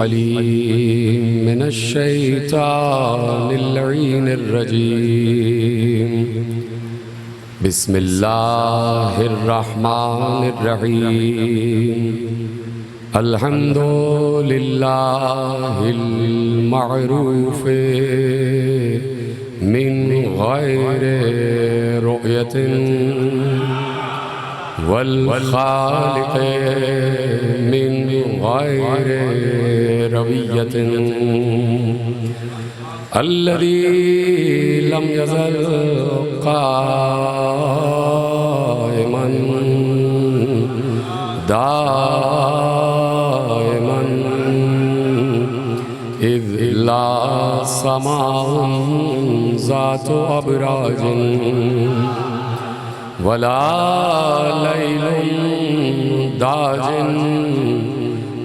अलीम मिनश शैतानिर लईनिर रजीम बिस्मिल्लाहिर रहमानिर रहीम अल्हम्दुलिल्लाहिल मअरूफ मिन गैरि रुयतिन वल खालिक़ मिन गैरि रवियतिन अल्लज़ी लम यज़ल क़ाइमन दाइमन इज़ ला समाउन ज़ातु अबराजिन वला लैलुन दाजिन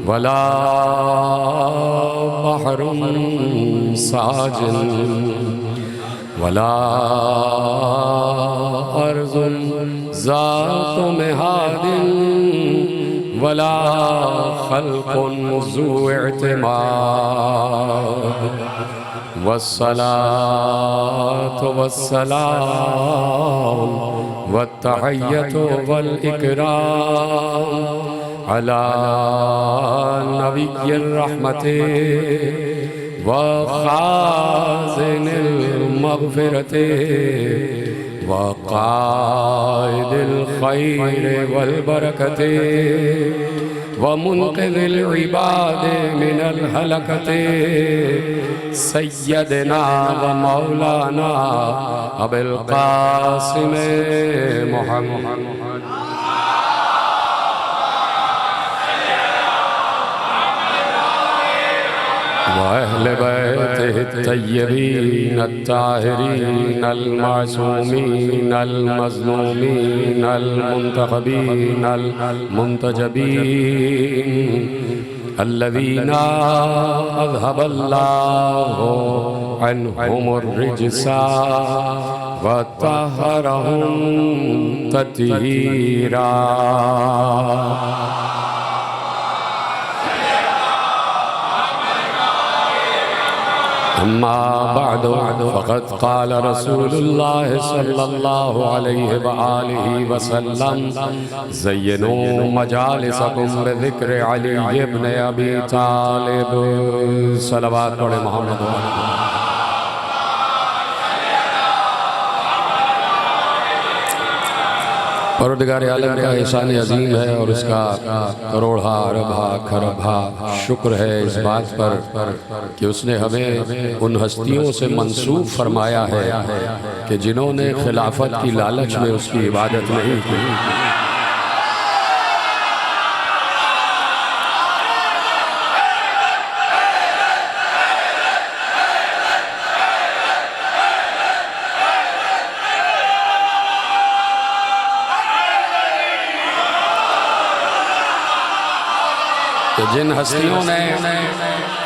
वला बहरुन साजिन वला अर्ज़ुन ज़ातु मिहादिन वला खल्क़ुन ज़ू इअ्तिमाद वस्सलातु वस्सलाम वत्तहिय्यतु वल इकराम अला नबिय्यिर रहमति व खाज़िनिल मग़फ़िरति व क़ाइदिल खैरि वल बरकति व मुन्क़िज़िल इबाद मिनल हलकति सय्यदना व मौलाना अबुल क़ासिम मुहम्मद वअहले बैतिहि तय्यबीन अत्ताहिरीन अल-मासूमीन अल-मज़लूमीन अल-मुंतखबीन अल-मुंतजबीन अल्लज़ीना अज़हबल्लाहु अन्हुमुर रिज्सा व तहहरहुम तत्हीरा। अम्मा बअद फ़क़द क़ाल रसूलुल्लाह सल्लल्लाहु अलैहि व आलिहि वसल्लम ज़य्यनू मजालिसकुम बिज़िक्रि अली इब्न अबी तालिब। सलवात पढ़े मोहम्मद। परवरदिगार आलम का एहसान अजीम है और उसका करोड़ा अरबा खरबा शुक्र है इस बात पर कि उसने हमें उन हस्तियों से मंसूब फरमाया है कि जिन्होंने खिलाफत की लालच में उसकी इबादत नहीं की। तो जिन हस्तियों ने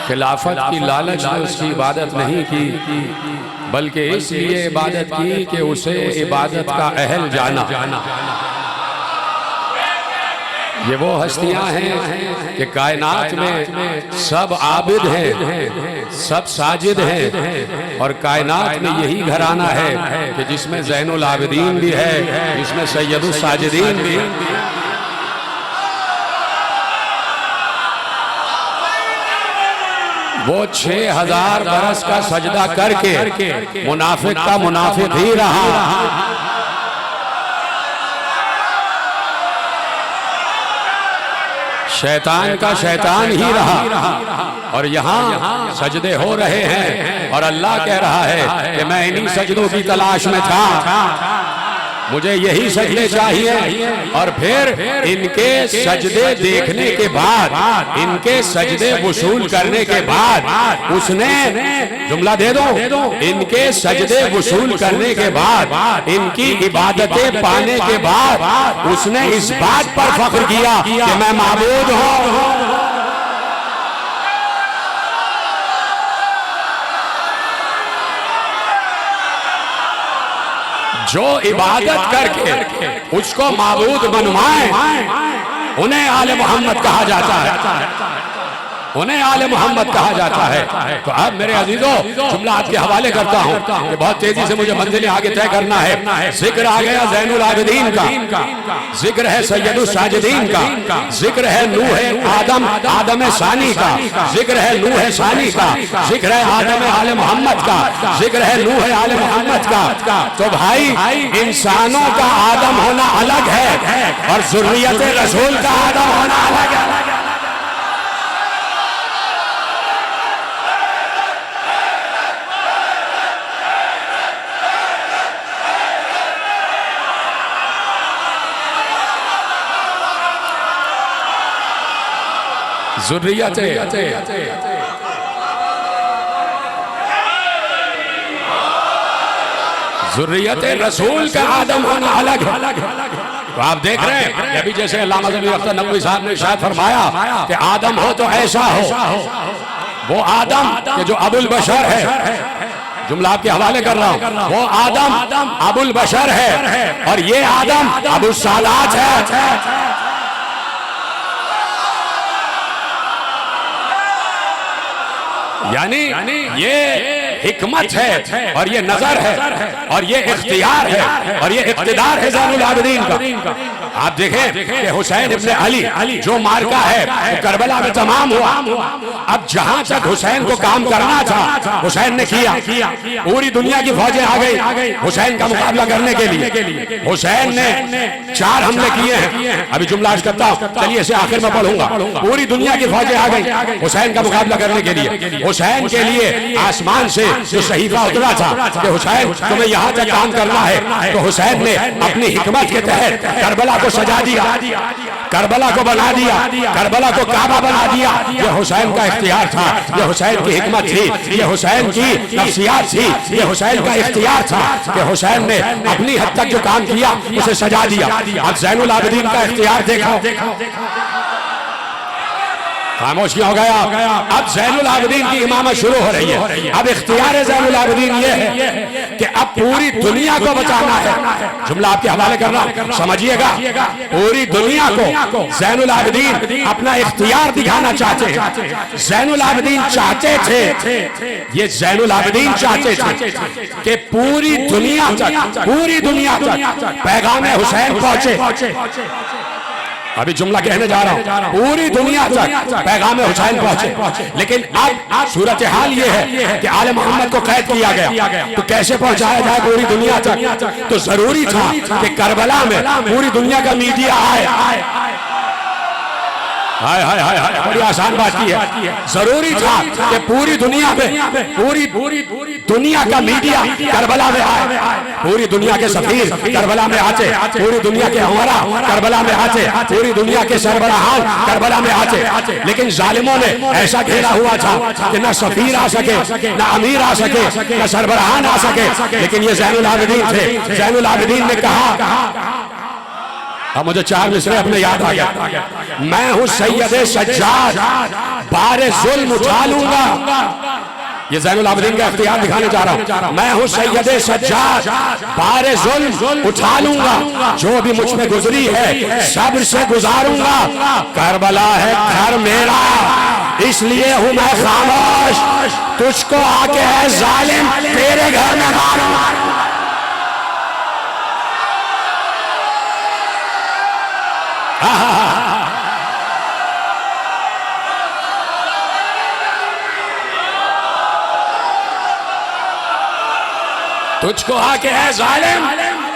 खिलाफत की लालच में उसकी इबादत नहीं की बल्कि इसलिए इबादत की कि उसे इबादत का अहल जाना। ये वो हस्तियां हैं कि कायनात में सब आबिद हैं, सब साजिद हैं और कायनात में यही घराना है कि जिसमें ज़ैनुल आबिदीन भी है, जिसमें सैयदुस साजिदीन भी है। वो 6000 बरस का सजदा करके मुनाफिक का मुनाफिक ही रहा। शैतान का शैतान ही रहा। और यहाँ सजदे हो रहे हैं और अल्लाह कह रहा है कि मैं इन्हीं सजदों की तलाश में था, मुझे यही सजदे चाहिए। और फिर इनके सजदे देखने के बाद, इनके सजदे वसूल करने के बाद उसने जुमला दे दो, इनके सजदे वसूल करने के बाद, इनकी इबादतें पाने के बाद उसने इस बात पर फख्र किया कि मैं माबूद हूँ। जो इबादत करके उसको माबूद बनवाए उन्हें आले मोहम्मद कहा जाता है, उन्हें आले मोहम्मद कहा जाता है। तो अब मेरे अजीजों जुमला आपके हवाले करता हूँ कि बहुत तेजी से मुझे मंजिलें आगे तय करना है। जिक्र आ गया ज़ैनुल आबिदीन का, जिक्र है सैयदुस साजिदीन का, जिक्र है नूह आदम सानी का, जिक्र है नूह सानी का, जिक्र है आदम आले मोहम्मद का, जिक्र है नूह आले मोहम्मद का। तो भाई इंसानों का आदम होना अलग है और ज़ुर्रियत रसूल का आदम होना अलग है। ज़ुर्रियत रसूल का आदम होना अलग है। तो आप देख रहे हैं अभी जैसे अल्लामा ज़मीर अख्तर नकवी साहब ने इरशाद फरमाया कि आदम हो तो ऐसा हो, वो आदम कि जो अबुल बशर है, जुमला आपके हवाले कर रहा हूं, वो आदम अबुल बशर है और ये आदम अबुल सालात है। यानी ये हिकमत है और ये नजर है और ये इख्तियार है और ये इख्तिदार है ज़ैनुल आबिदीन का। आप देखें कि हुसैन इब्ने अली जो मार्का है वो करबला में तमाम हुआ। अब जहां तक हुसैन को काम करना था हुसैन ने किया। पूरी दुनिया की फौजें आ गई हुसैन का मुकाबला करने के लिए। हुसैन ने 4 हमले किए हैं। अभी जुमला अर्ज करता हूं, चलिए इसे आखिर में पढ़ूंगा। पूरी दुनिया की फौजें आ गई हुसैन का मुकाबला करने के लिए। हुसैन के लिए आसमान से जो सहीफा उतरा था कि हुसैन तुम्हें यहाँ तक काम करना है, तो हुसैन ने अपनी हिकमत के तहत करबला को सजा दिया, करबला को बना दिया, करबला को काबा बना दिया। ये हुसैन का इख्तियार था, ये हुसैन की हिकमत थी, ये हुसैन की नफ्सियात थी, ये हुसैन का इख्तियार था कि हुसैन ने अपनी हद तक जो काम किया उसे सजा दिया। अब ज़ैनुल आबिदीन का इख्तियार देखो। खामोश क्यों हो गया? अब ज़ैनुल आबिदीन की इमामत शुरू हो रही है। अब इख्तियार ज़ैनुल आबिदीन ये है कि अब पूरी दुनिया को बचाना है। जुमला आपके हवाले करना, समझिएगा। पूरी दुनिया को ज़ैनुल आबिदीन अपना इख्तियार दिखाना चाहते हैं। ज़ैनुल आबिदीन चाहते थे, ये ज़ैनुल आबिदीन चाहते थे कि पूरी दुनिया तक पैगाम हुसैन पहुंचे। अभी जुमला कहने जा रहा हूं, पूरी दुनिया तक पैगाम हुसैन पहुंचे। लेकिन अब सूरत हाल ये है कि आले मोहम्मद को कैद किया गया, तो कैसे पहुंचाया जाए पूरी दुनिया तक? तो जरूरी था कि करबला में पूरी दुनिया का मीडिया आए। हाय हाय हाय हाय, बड़ी आसान बात की है। जरूरी था कि पूरी दुनिया में पूरी दुनिया का मीडिया करबला में आए, पूरी दुनिया के सफीर करबला में आते, पूरी दुनिया के उमरा करबला में आते, पूरी दुनिया के सरबराहान करबला में आते। लेकिन जालिमों ने ऐसा घेरा हुआ था कि ना सफीर आ सके, ना अमीर आ सके, ना सरबराहान आ सके। लेकिन ये ज़ैनुल आबिदीन थे। ज़ैनुल आबिदीन ने कहा, अब मुझे 4 मिसरे अपने याद आ गया। मैं हूं सैयदे सज्जाद, बारे जुल्म उठा लूंगा। ये ज़ैनुल आबिदीन का इख्तियार दिखाने जा रहा हूं। मैं हूं सैयदे सज्जाद, बारे जुल्म उठा लूंगा। जो भी मुझ पे गुजरी है सब्र से गुजारूंगा। करबला है घर मेरा, इसलिए हूं मैं खामोश। तुझको आके है जालिम, तेरे घर में मारूं। तुझको आके है जालिम,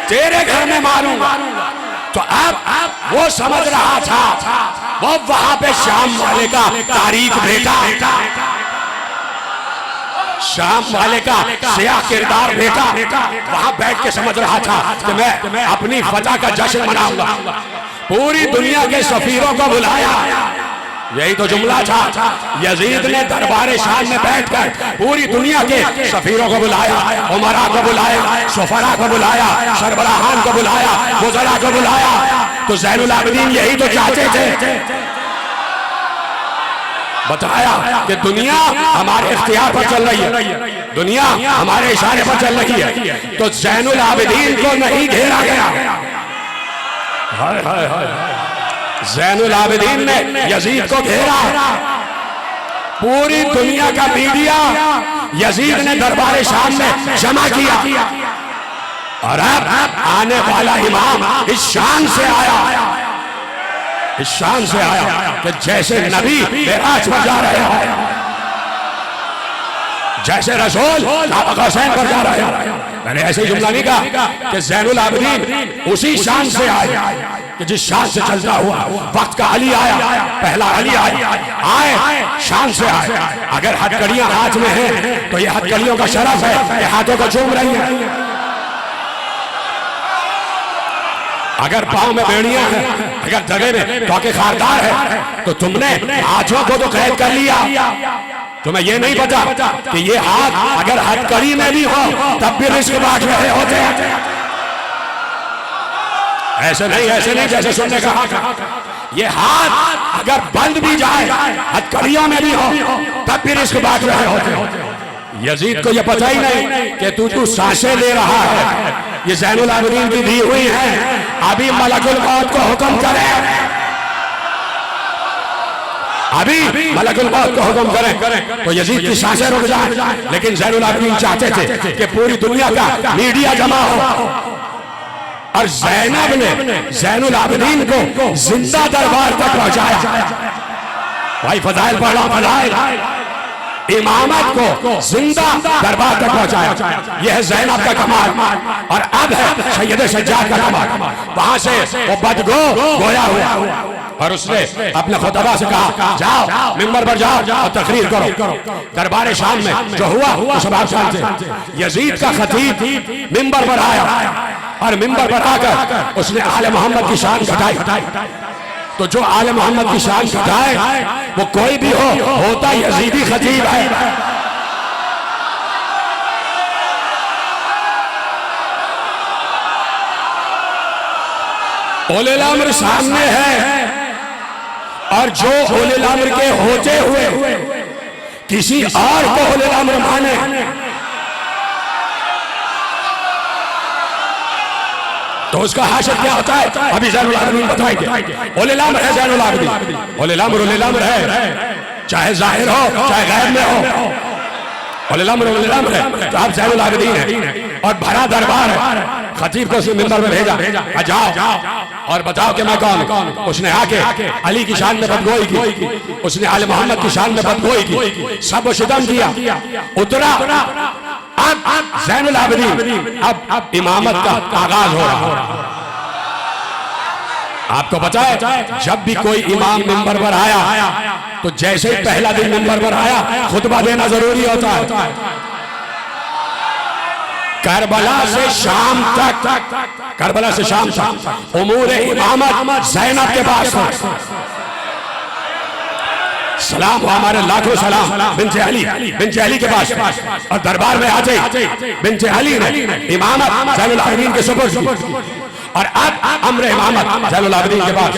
तेरे घर में मारूंगा। तो अब वो समझ रहा था, वो वहां पे शाम वाले का तारीख बेटा, शाम वाले का सियाह किरदार बेटा वहां बैठ के समझ रहा था कि मैं अपनी फतह का जश्न मनाऊंगा। पूरी दुनिया के सफीरों को बुलाया, यही तो जुमला था। यजीद ने दरबार शाम में बैठकर पूरी दुनिया के सफीरों को बुलाया, उमरा को बुलाया, सुफरा को बुलाया, सरबराहान को बुलाया, वज़रा को बुलाया। तो ज़ैनुल आबिदीन यही तो चाहते थे, बताया कि दुनिया हमारे इख्तियार पर चल रही है, दुनिया हमारे इशारे पर चल रही है। तो ज़ैनुल आबिदीन को नहीं घेरा गया। हाय हाय हाय, ज़ैनुल आबिदीन ने यजीद को घेरा। पूरी दुनिया का मीडिया यजीद ने दरबार शाम में जमा किया और अब आने वाला इमाम इस शान से आया, इस शान से आया कि जैसे नबी मेराज पर जा रहे हैं, जैसे रसूल हुसैन पर जा रहे हैं। मैंने ऐसे ही जुमला नहीं कहा कि ज़ैनुल आबिदीन उसी शान से आए कि जिस शान से चलता हुआ वक्त का अली आया, पहला अली आए शान से आए। अगर हथकड़ियां हाथ में हैं तो ये हथकड़ियों का शरफ है कि हाथों को चूम रही है। अगर पांव में बेड़ियां हैं, अगर जगह में टोके खारदार है, तो तुमने हाथों को तो कैद कर लिया। तुम्हें ये नहीं पता कि ये हाथ अगर हथकड़ी में भी हो तब भी रिस्क बांट रहे होते हैं। ऐसे नहीं जैसे सुनने कहा, ये हाथ अगर बंद भी जाए हथकड़ियों में भी हो तब भी रिस्क बांट रहे होते हैं। यजीद को ये पता ही नहीं कि तू सांसें ले रहा है, ये ज़ैनुल आबिदीन की दी हुई है। अभी मलकुल मौत को हुक्म करे, अभी मलकुल मौत को हुक्म करें तो यजीद की सांसें रुक जाए। लेकिन ज़ैनुल आबिदीन चाहते थे कि पूरी दुनिया का मीडिया जमा हो और ज़ैनब ने ज़ैनुल आबिदीन को जिंदा दरबार तक पहुंचाया। भाई फजाइल पढ़ा, फजाइल इमामत को जिंदा दरबार तक पहुंचाया। यह है ज़ैनब का कमाल और अब है सैयद सज्जाद का कमाल। वहां से वो बदगो गोया हुआ और उसने अपने खुतबा से कहा, जाओ मिंबर पर जाओ और तकरीर करो। दरबार शाम में जो हुआ सब आप जानते हैं। यजीद का खतीब मिंबर पर आया और मिंबर पर आकर उसने आले मोहम्मद की शान घटाई। तो जो आले मोहम्मद की शान घटाए वो कोई भी होता यजीदी खतीब है। उलिल अम्र सामने है और जो उलिल अम्र के होते हुए किसी और को उलिल अम्र माने तो उसका हाशर क्या होता है? अभी ज़ैनुल आबिदीन बताएंगे। उलिल अम्र है ज़ैनुल आबिदीन, उलिल अम्र है, चाहे जाहिर हो चाहे गैब में हो। उलिल अम्र है तो आप ज़ैनुल आबिदीन है और भरा दरबार है। खतीब को उसने मिंबर में भेजा, जाओ और बताओ कि मैं कौन। उसने आके अली की शान में बदगोई की, उसने आले मोहम्मद की शान में बदगोई की, सब शिदम किया, उतरा। अब ज़ैनुल आबिदीन अब इमामत का आगाज हो रहा। आपको पता है जब भी कोई इमाम मिंबर पर आया तो जैसे ही पहला दिन मिंबर पर आया खुतबा देना जरूरी होता है। करबला से शाम तक उमूर इमामत ज़ैनब के पास था। सलाम हमारे लाखों सलाम बिन्ते अली के पास और दरबार में आते बिन्ते अली ने इमामत ज़ैनुल आबिदीन के सुपुर्द की और अब अम्र इमामत ज़ैनुल आबिदीन के पास।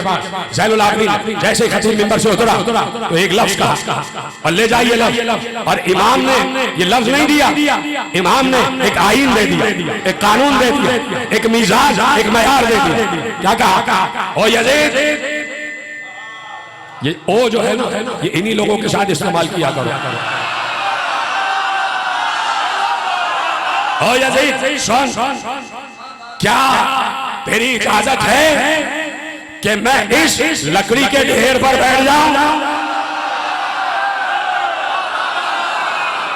ज़ैनुल आबिदीन जैसे खतीब मिंबर से उतरा तो एक लफ्ज कहा और ले जाइए लफ्ज। और इमाम ने ये लफ्ज नहीं दिया, इमाम ने एक आईन दे दिया, एक कानून दे दिया, एक मिजाज, एक मयार दे दिया। क्या कहा? ओ यजीद, ये ओ जो है ना ये इन्हीं लोगों के साथ इस्तेमाल किया करो। ओ यजीद सुन, क्या तेरी इजाजत है कि मैं इस लकड़ी के ढेर पर बैठ जाऊं?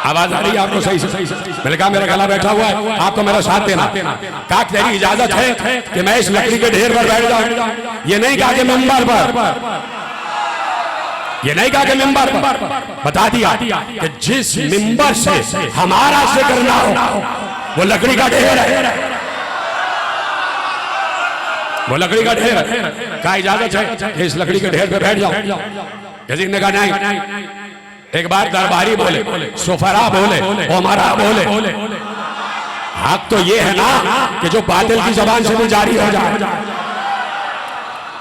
आवाज आ रही है आपको सही से? मैंने कहा मेरा गला बैठा हुआ है, आपको मेरा साथ देना। कहा तेरी इजाजत है कि मैं इस लकड़ी के ढेर पर बैठ जाऊं? ये नहीं कहा कि मिंबर पर, ये नहीं कहा कि मिंबर पर, बता दिया कि जिस मिंबर से हमारा जिक्र ना हो वो लकड़ी का ढेर है, वो लकड़ी का ढेर है। क्या इजाजत है कि इस लकड़ी के ढेर पे बैठ जाओ? यजीद ने कहा नहीं। एक बार दरबारी बोले, सुफरा बोले, उमरा बोले, हक तो ये है ना कि जो बातिल की जबान से भी जारी हो जाए।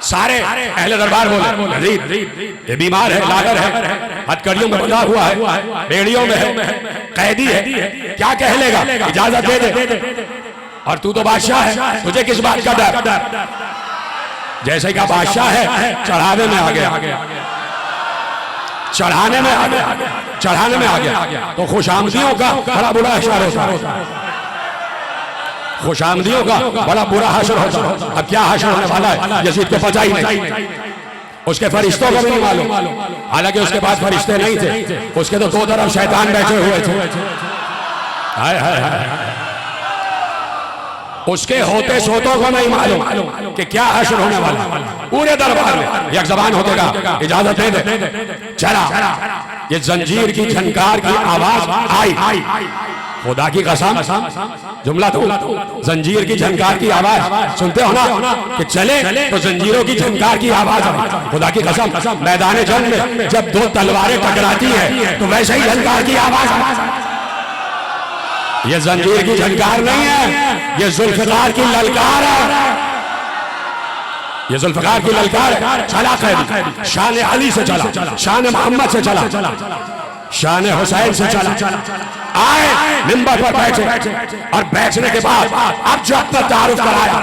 सारे अहले दरबार बोले यजीद ये बीमार है, लागर है, हथकड़ियों में बंधा हुआ है, बेड़ियों में है, कैदी है, क्या कह लेगा? इजाजत दे दे। और तू तो बादशाह है, तुझे किस बात का डर? जैसे कि बादशाह है चढ़ावे में आ गया। चढ़ाने में आ गया, चढ़ाने में आ गया तो खुशामदियों का बड़ा बुरा हशर होता है, खुशामदियों का बड़ा बुरा हशर होता है। अब क्या हशर होने वाला है यजीद को पता ही नहीं, उसके फरिश्तों को भी नहीं मालूम, हालांकि उसके पास फरिश्ते नहीं थे, उसके तो दो तरफ शैतान बैठे हुए थे। हाय हाय हाय, उसके होते सोतों को नहीं मालूम कि क्या हश्र होने वाला। पूरे दरबार में एक जबान होतेगा, इजाजत दे दे, चला। ये जंजीर की झनकार की आवाज आई, खुदा की कसम, जुमला तो जंजीर की झनकार की आवाज सुनते हो ना कि चले तो जंजीरों की झनकार की आवाज आई, खुदा की कसम। मैदान जंग में जब दो तलवारें टकराती है तो वैसे ही झनकार की आवाज। ये जंजीर की झनकार नहीं है, ये जुल्फकार की ललकार है, ये जुल्फकार की ललकार है। चला कैदी, शान अली से चला, शान मोहम्मद से चला, शान हुसैन से चला, आए मिंबर पर बैठे और बैठने के बाद अब जो अपना तारुफ कराया,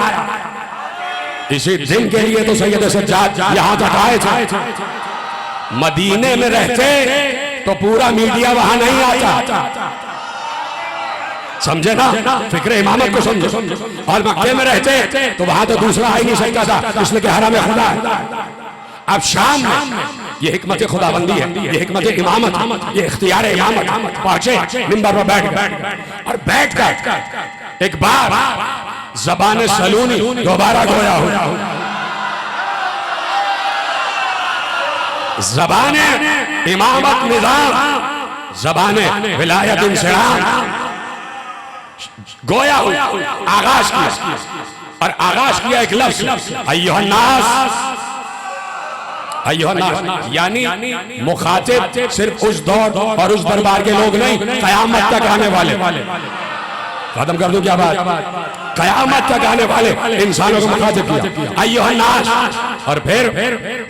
इसी दिन के लिए तो सैयद सज्जाद यहां तक आए थे। मदीने में रहते तो पूरा मीडिया वहां नहीं आता, समझे ना, फिक्र इमामत को समझो। और मक्के में रहते तो वहां तो दूसरा आ ही नहीं सकता था, इसलिए कि हरम खुदा है। अब शाम में ये हिकमत खुदाबंदी है, ये हिकमत इमामत, ये इख्तियार इमामत। पहुंचे मिंबर पर बैठ और बैठ कर एक बार ज़बान सलूनी दोबारा गोया हुआ, ज़बान इमामत निज़ाम, ज़बान विलायत इंसिराम गोया हुआ, आगाज किया। और आगाज किया एक लफ्ज़ अय्युहन्नास, अय्युहन्नास यानी मुखातिब सिर्फ उस दौर और उस दरबार के लोग नहीं, क़यामत तक आने वाले। खत्म कर दूं क्या बात, क़यामत तक आने वाले इंसानों को मुखातिब किया अय्युहन्नास। और फिर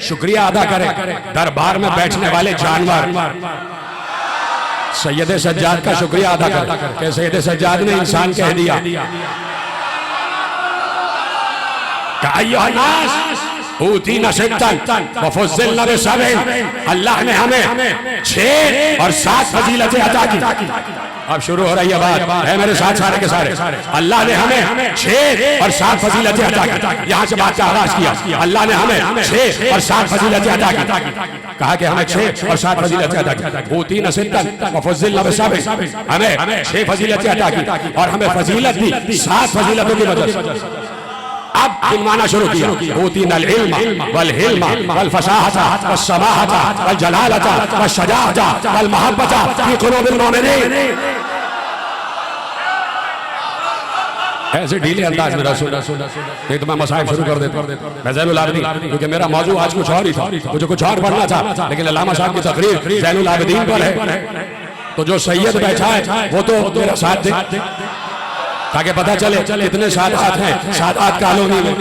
शुक्रिया अदा करें दरबार में बैठने वाले जानवर, सैयद सज्जाद का शुक्रिया अदा कर के सैयद सज्जाद ने इंसान कह दिया, अल्लाह ने हमें 6 और 7 फजीलतें अता की। अब शुरू हो रही है बात, है मेरे साथ सारे के सारे। अल्लाह ने हमें 6 और 7 फजीलतें अता की, यहाँ से बात का आगाज किया। अल्लाह ने हमें 6 और 7 फजीलतें अता की, कहा कि हमें 6 और 7 फजीलतें अता की। ऊतीना सित्तन व फज़्ज़िलना बिसब'in, हमें 6 फजीलतें अता की और हमें फजीलत दी 7 फजीलतों की वजह से। अब गिनवाना शुरू किया, ऊतीनल इल्म वल हिल्म वल फसाहता वस समाहता वल जलालता वस शजाअता वल महब्बता फी कुलूबिल मोमिनीन। ऐसे ढीले अंदाज में रसूल, नहीं तो मैं मसाइल शुरू कर देता। मैं ज़ैनुल आबिदीन, क्योंकि मेरा मौजू आज कुछ और ही था, मुझे कुछ और पढ़ना था, लेकिन अल्लामा साहब की तकरीर ज़ैनुल आबिदीन पर है, तो जो सैयद बैठा है वो तो मेरा साथ दे, ताकि पता चले इतने सादात हैं सादात कॉलोनी में।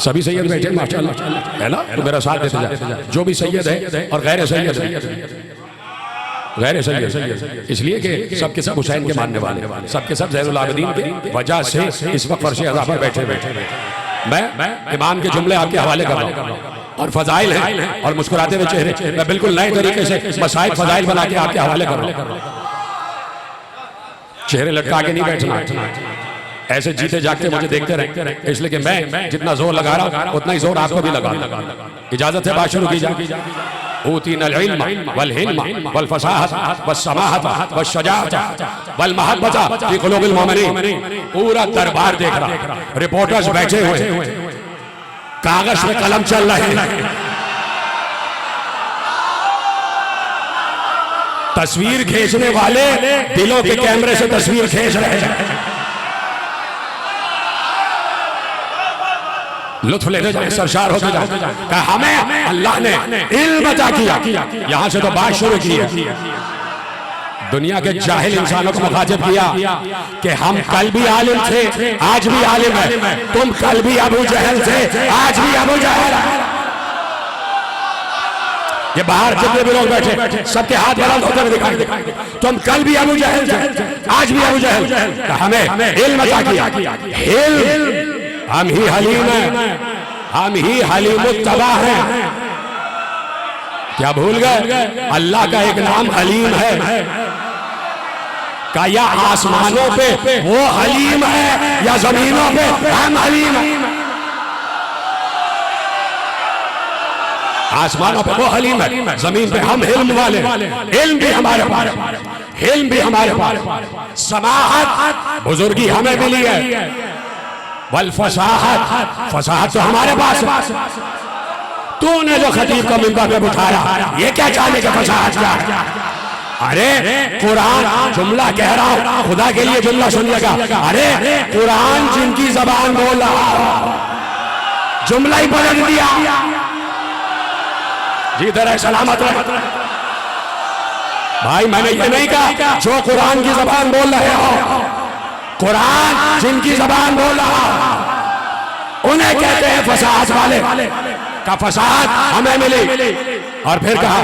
सभी सैयद बैठे माशाअल्लाह है ना, तो मेरा साथ देते जा। जो भी सैयद है और गैर सैयद है, गैर सैयद इसलिए कि सब के सब हुसैन के मानने वाले, सब के सब ज़ैनुल आबिदीन की वजह से इस वक्त फर्श अज़ा पर बैठे। मैं इमाम के जुमले आपके हवाले कर रहा हूँ और फजाइल हैं और मुस्कुराते हुए चेहरे, मैं बिल्कुल नए तरीके से मसाइल फजाइल बना के आपके हवाले कर रहा हूँ। चेहरे लटका के नहीं बैठना, ऐसे जीते जागते मुझे देखते रहे, इसलिए कि मैं जितना जोर लगा रहा हूं उतना ही जोर आपको भी लगा। इजाजत से बात शुरू की जाए। ऊतीनल इल्म वल हिल्म वल फसाहत वस समाहत वस शजाअत वल महब्बता फी कुलूबिल मोमिनीन। पूरा दरबार देख रहा, रिपोर्टर्स बैठे हुए, कागज में कलम चल रहे हैं, तस्वीर खींचने वाले दिलों के कैमरे से तस्वीर खींच रहे हैं, लुत्फ लेते जाए, सरशार होते जाए। हमें अल्लाह ने इल्म अता किया, यहां से तो बात शुरू की है। दुनिया के जाहिल इंसानों को मुखातिब किया कि हम कल भी आलिम थे, आज भी आलिम है, तुम कल भी अबू जहल थे, आज भी अबू जहल है। ये बाहर जितने भी लोग बैठे सबके हाथ बुलंद होते हुए दिखाई, तुम कल भी अबू जहल थे, आज भी अबू जहल। हमें इल्म अता किया, हम ही हलीम हैं, हम ही हलीमुत्तबा हैं। क्या भूल गए? अल्लाह का एक नाम हलीम है। का या आसमानों पे वो हलीम है या जमीनों पे हम हलीम है? आसमानों पे वो हलीम है, जमीन पे हम हिल्म वाले। हिल्म भी हमारे पास, हिल्म भी हमारे पास। समाहत बुजुर्गी हमें मिली है, वल फसाहत, फसाहत तो हमारे पास है। तूने जो खतीब को मिंबर पे बिठाया, ये क्या चाहने का फसाहत क्या है? अरे कुरान, जुमला कह रहा हूं, खुदा के लिए जुमला सुनिएगा। अरे कुरान जिनकी जबान बोल रहा, जुमला ही बदल दिया। जी तरह सलामत रहे भाई। मैंने ये नहीं कहा जो कुरान की जबान बोल रहे हो, कुरान जिनकी जबान बोल रहा उन्हें कहते हैं फसाहत वाले। का फसाहत हमें मिली। और फिर कहा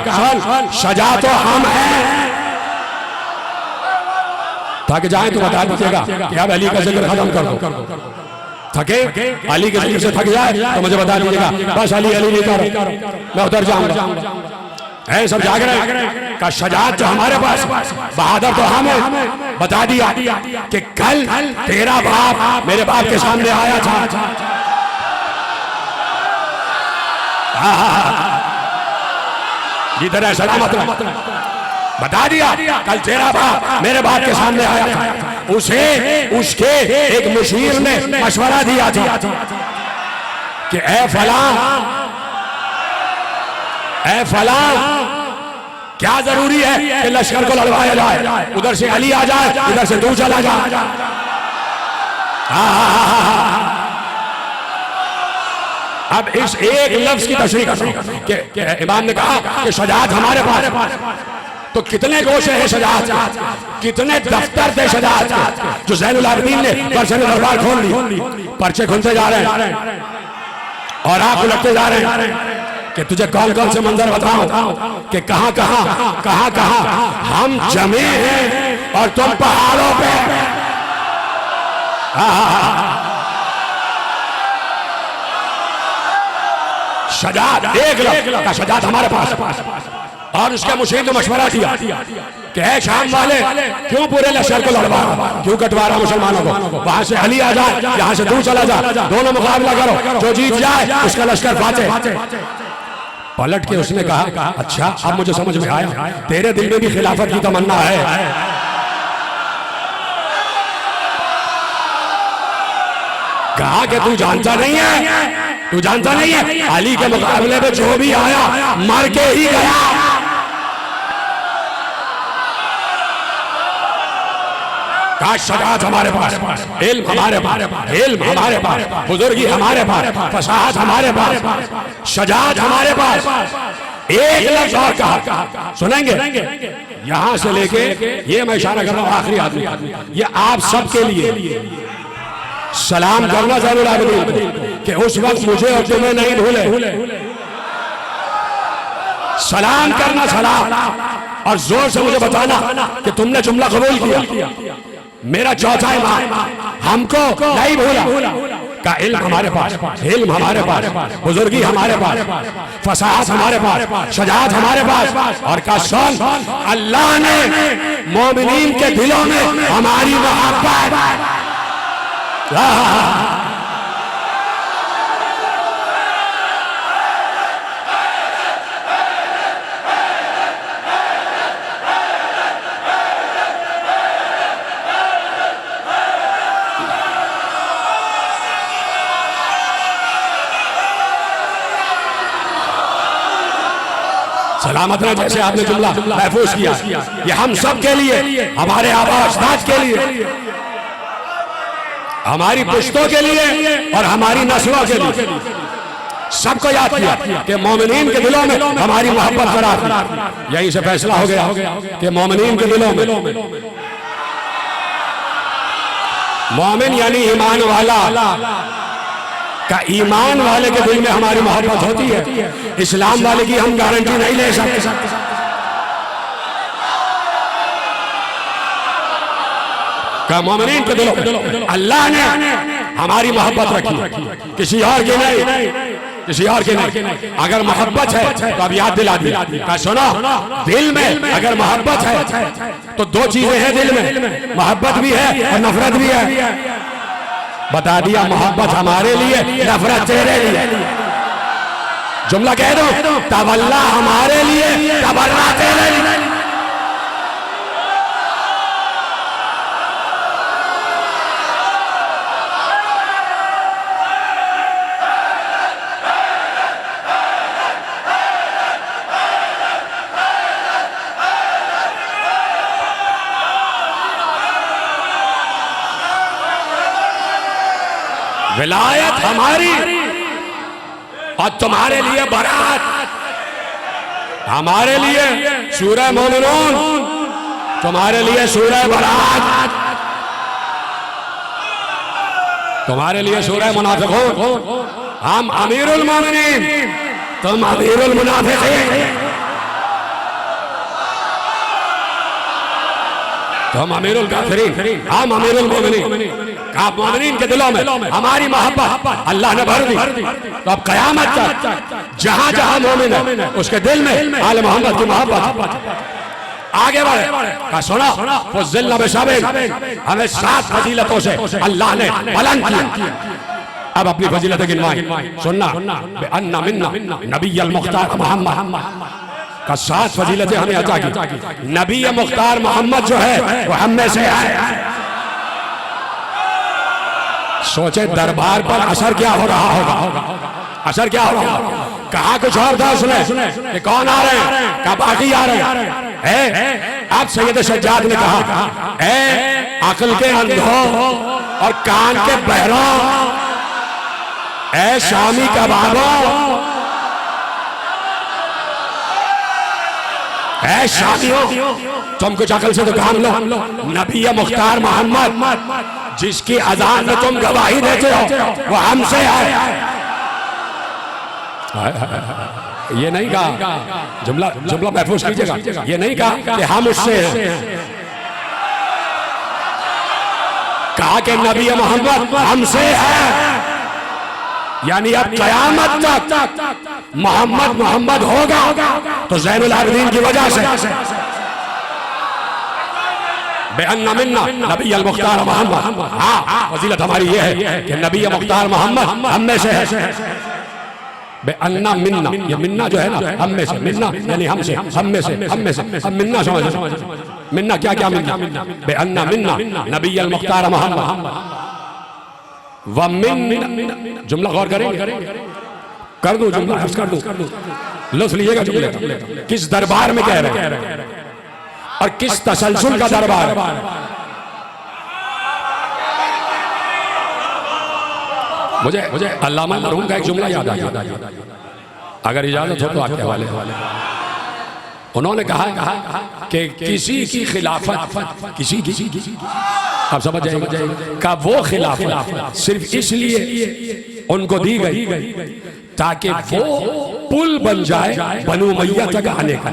सजा तो हम हैं। थक जाए तो बता दीजिएगा कि अब अली का जिक्र खत्म कर दो। थके अली के जिक्र से थक जाए तो मुझे बता दीजिएगा बस अली अली नहीं कर, मैं उधर जाऊंगा। है सब जाग रहे का शजात जो हमारे पास, बहादुर तो हमें। बता दिया कि कल तेरा बाप मेरे बाप के सामने आया था। जिधर है सलामत रहे। बता दिया कल तेरा बाप मेरे बाप के सामने आया था। उसे उसके एक मुशीर ने मशवरा दिया था कि ए फलां क्या जरूरी है कि लश्कर को लड़वाया जाए? उधर से अली आ जाए, इधर से तू चला जा। अब इस एक लफ्ज की तशरीह कर रहा हूं कि इमाम ने कहा कि शजाअत हमारे पास। तो कितने गोशे हैं शजाअत, कितने दफ्तर थे शजाअत के, जो ज़ैनुल आबिदीन ने परचे दरबार खोल ली। पर्चे खुलते जा रहे हैं और आप उलटते जा रहे हैं कि तुझे कौन कौन से मंजर बताऊं कि कहां कहां हम जमे हैं और तुम पहाड़ों पे। शजाअत एक लफ्ज़ का शजाअत हमारे पास। और उसके मुशीर ने मशवरा दिया कि है शाम वाले क्यों पूरे लश्कर को लड़वा, क्यों कटवा रहा मुसलमानों को? वहां से अली आ जाए, यहाँ से तू चला जा, दोनों मुकाबला करो, जो जीत जाए उसका लश्कर फातेह। पलट के उसने कहा अच्छा अब मुझे समझ में आया, तेरे दिल में भी खिलाफत की तमन्ना है। कहा कि तू जानता नहीं है, तू जानता नहीं है अली के मुकाबले में जो भी आया मर के ही गया। काश शजाअत हमारे पास, इल्म हमारे पास, इल्म हमारे पास, बुजुर्गी हमारे पास, फसाहत हमारे पास, शजाअत हमारे पास। एक लफ्ज़ और कहा, सुनेंगे? यहां से लेके ये मैं इशारा कर रहा हूं आखिरी आदमी, ये आप सबके लिए सलाम करना ज़ैनुल आबिदीन कि उस वक्त मुझे और तुम्हें नहीं भूले। सलाम करना, सलाम, और जोर से मुझे बताना कि तुमने जुमला कबूल किया। मेरा चौथा इमाम हमको नहीं भूला। का इल्म हमारे पास, इल्म हमारे पास, बुजुर्गी हमारे पास, फसाहत हमारे पास, शजाअत हमारे पास। और का सुन, अल्लाह ने मोमिनीन के दिलों में हमारी मोहब्बत। सलामत रहे। जैसे आपने जुमला महफूज किया, ये हम सब के लिए, हमारे आबा अजदाद के लिए, हमारी पुश्तों के लिए और हमारी नस्लों के लिए, सबको याद किया कि मोमिनीन के दिलों में हमारी मोहब्बत करार दी। यहीं से फैसला हो गया कि मोमिनीन के दिलों में, मोमिन यानी ईमान वाला, का ईमान वाले के दिल में हमारी मोहब्बत होती है। इस्लाम वाले की हम गारंटी नहीं ले सकते। का मोमिनीन के दिलों में अल्लाह ने हमारी मोहब्बत रखी, किसी और की नहीं। किसी और की नहीं। अगर मोहब्बत है तो अब याद दिला दी, कहा सुनो, दिल में अगर मोहब्बत है तो दो चीजें हैं दिल में, मोहब्बत भी है और नफरत भी है। बता दिया, मोहब्बत हमारे लिए, नफरत तेरे लिए। जुमला कह दो, तवल्ला हमारे लिए, तबर्रा तेरे लिए। विलायत हमारी और तुम्हारे लिए बरात, हमारे लिए सूरह मोमिनून, तुम्हारे लिए सूरह बरात, तुम्हारे लिए सूरह मुनाफिकून। हम अमीरुल मोमिनीन, तुम अमीरुल मुनाफिकीन। तुम अमीरुल काफिरीन, हम अमीरुल मोमिनीन। आप मोमिनीन के दिलों में हमारी मोहब्बत अल्लाह ने भर दी। तो अब कयामत तक जहां जहां मोमिन है उसके दिल में आले मोहम्मद की मोहब्बत। आगे बढ़े, का सुना, हमें 7 फजीलतों से अल्लाह ने बुलंद किया। अब अपनी फजीलतें गिनवाई, सुनना। अन्ना मिन्ना नबी मुख्तार मोहम्मद का 7 फजीलतें हमें अता की। नबी मुख्तार मोहम्मद जो है वो हम में से है। सोचे दरबार पर असर क्या हो रहा होगा, असर क्या हो रहा होगा। कहा कुछ और था उसने कि कौन आ रहे हैं, कहा बाकी आ रहे हैं। अब सैयद सज्जाद ने कहा, ए अक्ल के अंधों और कान के बहरों, ए शामी कबाबों, ऐ शादियों, तुम कुछ अकल से तो काम लो। नबी मुख्तार मोहम्मद जिसकी अजान में तुम गवाही देते हो वो हमसे है। ये नहीं कहा, जुमला जुमला महफूज कीजिएगा, ये नहीं कहा कि हम उससे हैं, कहा कि नबी मोहम्मद हमसे है। यानी अब कयामत तक मोहम्मद मोहम्मद होगा तो ज़ैनुल आबिदीन की वजह से। बेअन्ना मिन्ना नबी अल मुख्तार मोहम्मद। हाँ, फजीलत हमारी ये है कि नबी मुख्तार मोहम्मद हम में से है। बेअन्ना मिन्ना, ये मिन्ना जो है ना, हम में से, मिन्ना यानी हमसे, हम में से, हम में से। अब मिन्ना समझ, मिन्ना क्या क्या मिन्ना। बेअन्ना मिन्ना नबी अल मुख्तार मोहम्मद व मिन, जुमला गौर करेंगे, कर दूं जुमला, कर दूं, लफ्ज़ लीजिएगा जुमले। किस दरबार में कह रहे हैं और किस तसलसल का दरबार। मुझे अल्लामा मरहूम का एक जुमला याद आ गया, अगर इजाजत हो तो आपके हवाले। उन्होंने कहा कि किसी की खिलाफत, किसी आप समझ जाएंगे का वो खिलाफत सिर्फ इसलिए उनको दी गई ताकि वो पुल बन जाए बनु उमय्या तक आने का,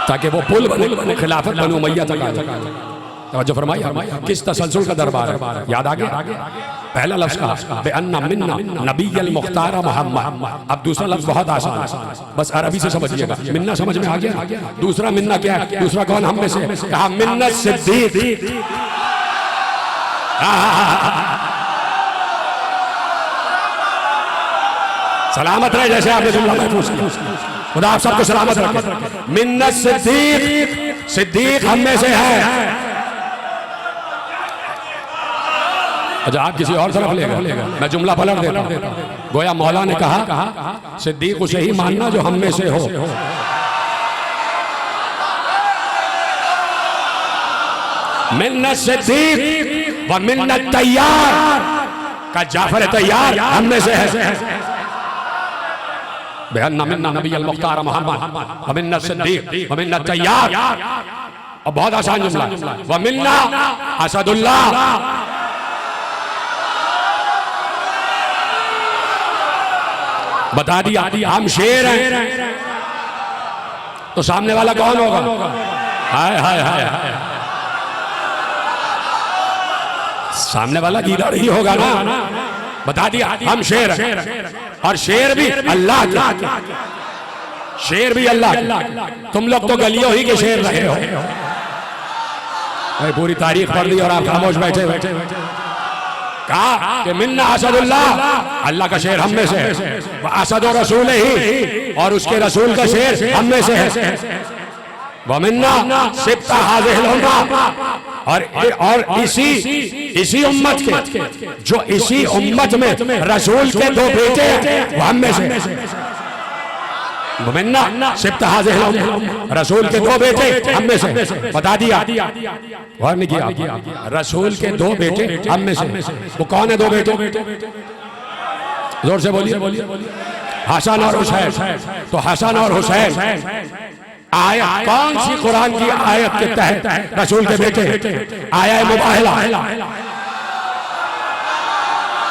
ताकि वो पुल बने, खिलाफत बनु उमय्या तक आने। तवज्जो फरमाइए, किस तसलसल का दरबार है, याद आ गया। पहला लफ्ज़ कहा बेअन्ना मिन्ना नबी अल मुख्तार मोहम्मद। अब दूसरा लफ्ज़ बहुत आसान, बस अरबी से समझिएगा। मिन्ना समझ में आ गया। दूसरा मिन्ना क्या है, दूसरा कौन हम में से, कहा मिन्नत सिद्दीक। सलामत रहे, जैसे आपने जुमला महफूज किया, खुदा आप सबको सलामत रखे। मिन्नत सिद्दीक, सिद्दीक हम में से है। अच्छा, आप किसी और तरफ लेगा, मैं जुमला पलट देता हूं। गोया मौला ने कहा सिद्दीक उसे ही मानना जो हम में से हो। मिन्नत सिद्दीक व मिन्नत तैयार, का जाफर तैयार हम में से है। बेअन्ना मिन्ना नबी अल मुख्तार मोहम्मद व मिन्नत सिद्दीक व मिन्नत तैयार। और बहुत आसान जुमला, व मिन्ना असदुल्लाह। बता दिया हम शेर हैं तो सामने वाला कौन होगा। हाय हाय हाय, सामने वाला गीदड़ ही होगा ना। बता दिया हम शेर हैं, और शेर भी अल्लाह का, शेर भी अल्लाह का। तुम लोग तो गलियों ही के शेर रहे हो। पूरी तारीख पढ़ ली और आप खामोश बैठे बैठे कहा कि मिन्ना असदुल्लाह, अल्लाह का शेर हम में से है, असद और रसूल ही, और उसके रसूल का शेर हम में से है। वमिन्ना सिब्ता हाज़िहिल उम्मा, और इसी उम्मत के, जो इसी उम्मत में रसूल के दो बेटे हैं वो हम में से। वमिन्ना सिब्ता हाज़िहिल उम्मा, रसूल के दो बेटे हम में से। बता दिया, गौर नहीं किया, रसूल के दो बेटे हम में से। वो कौन है दो बेटे? जोर से बोलिए। हसन और हुसैन। तो हसन और हुसैन आयत कौन सी कुरान की आयत के तहत रसूल के बेटे? आया मुबाहला।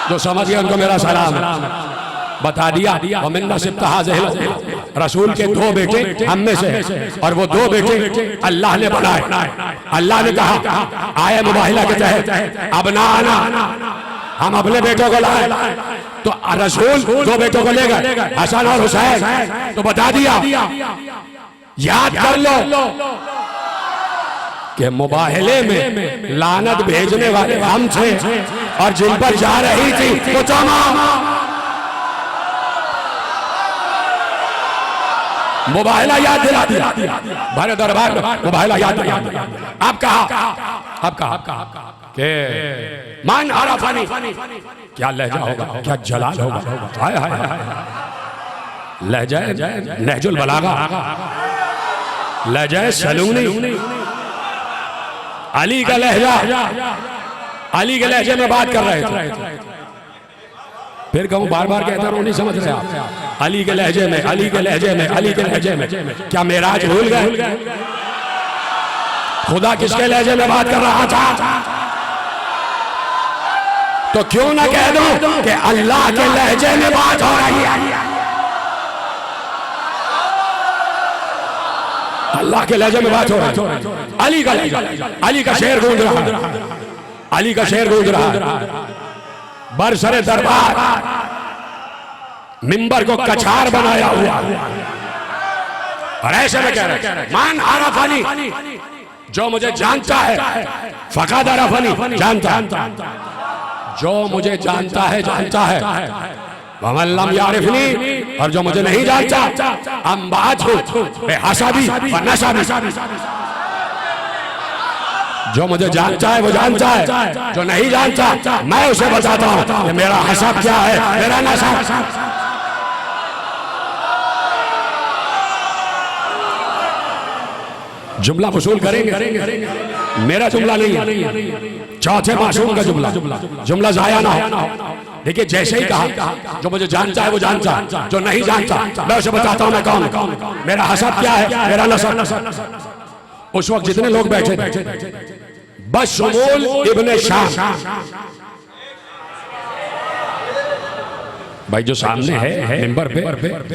जो समझ गया उनको मेरा सलाम। बता दिया वमिन्ना सिब्ता हाज़िहिल उम्मा, रसूल के दो बेटे हम में से, और वो दो बेटे अल्लाह ने बनाए। अल्लाह ने कहा आया मुबाहला के तहत अब ना आना, हम अपने बेटों को लाए, तो रसूल दो बेटों को ले गए, हसन और हुसैन। तो बता दिया, याद कर लो कि मुबाहले में लानत भेजने वाले हम थे, और जिन पर जा रही थी वो तमाम मुबाहला याद दिला दिया। भरे दरबार में मुबाहला याद दिला। अब कहा के मान आराफानी, क्या लहजा होगा, क्या जलाल होगा। हाय हाय लहजा नहजुल बलागा, लहजा सलूनी, अली का लहजा, अली के लहजे में बात कर रहे थे। फिर कहूं बार बार कहता हूं, नहीं समझ रहे आप? अली के लहजे में, अली के लहजे में, अली के लहजे में। क्या मेराज भूल गए? खुदा किसके लहजे में बात कर रहा था? तो क्यों ना कह दो कि अल्लाह के लहजे में बात हो रही है। अल्लाह के लहजे में बात हो रही है। अली का लहजा, अली का शेर गूंज रहा है, अली का शेर गूंज रहा है। बरसरे दरबार मिंबर को कछार बनाया हुआ, और ऐसे में कह रहे मान आरफनी, जो मुझे जानता है, फकाद आरफनी, जानता है, जो मुझे जानता है जानता है, वमल्लम यारिफनी, और जो मुझे नहीं जानता अम्बात हो बेहसाबी व नसाबी। जो मुझे जानता है वो जानता है, जो नहीं जानता मैं उसे बताता हूं कि मेरा हसाब क्या है, मेरा नसाब। जुमला वसूल करेंगे, मेरा जुमला नहीं है, चौथे मासूम का जुमला, जुमला जाया ना हो। देखिए जैसे ही कहा जो मुझे जानता है वो जानता, जो नहीं जानता मैं उसे बताता हूं मैं कौन, मेरा हसाब क्या है, मेरा नसाब। उस वक्त जितने लोग बैठे थे बशमूल इब्ने शाम, भाई जो सामने है मिंबर पे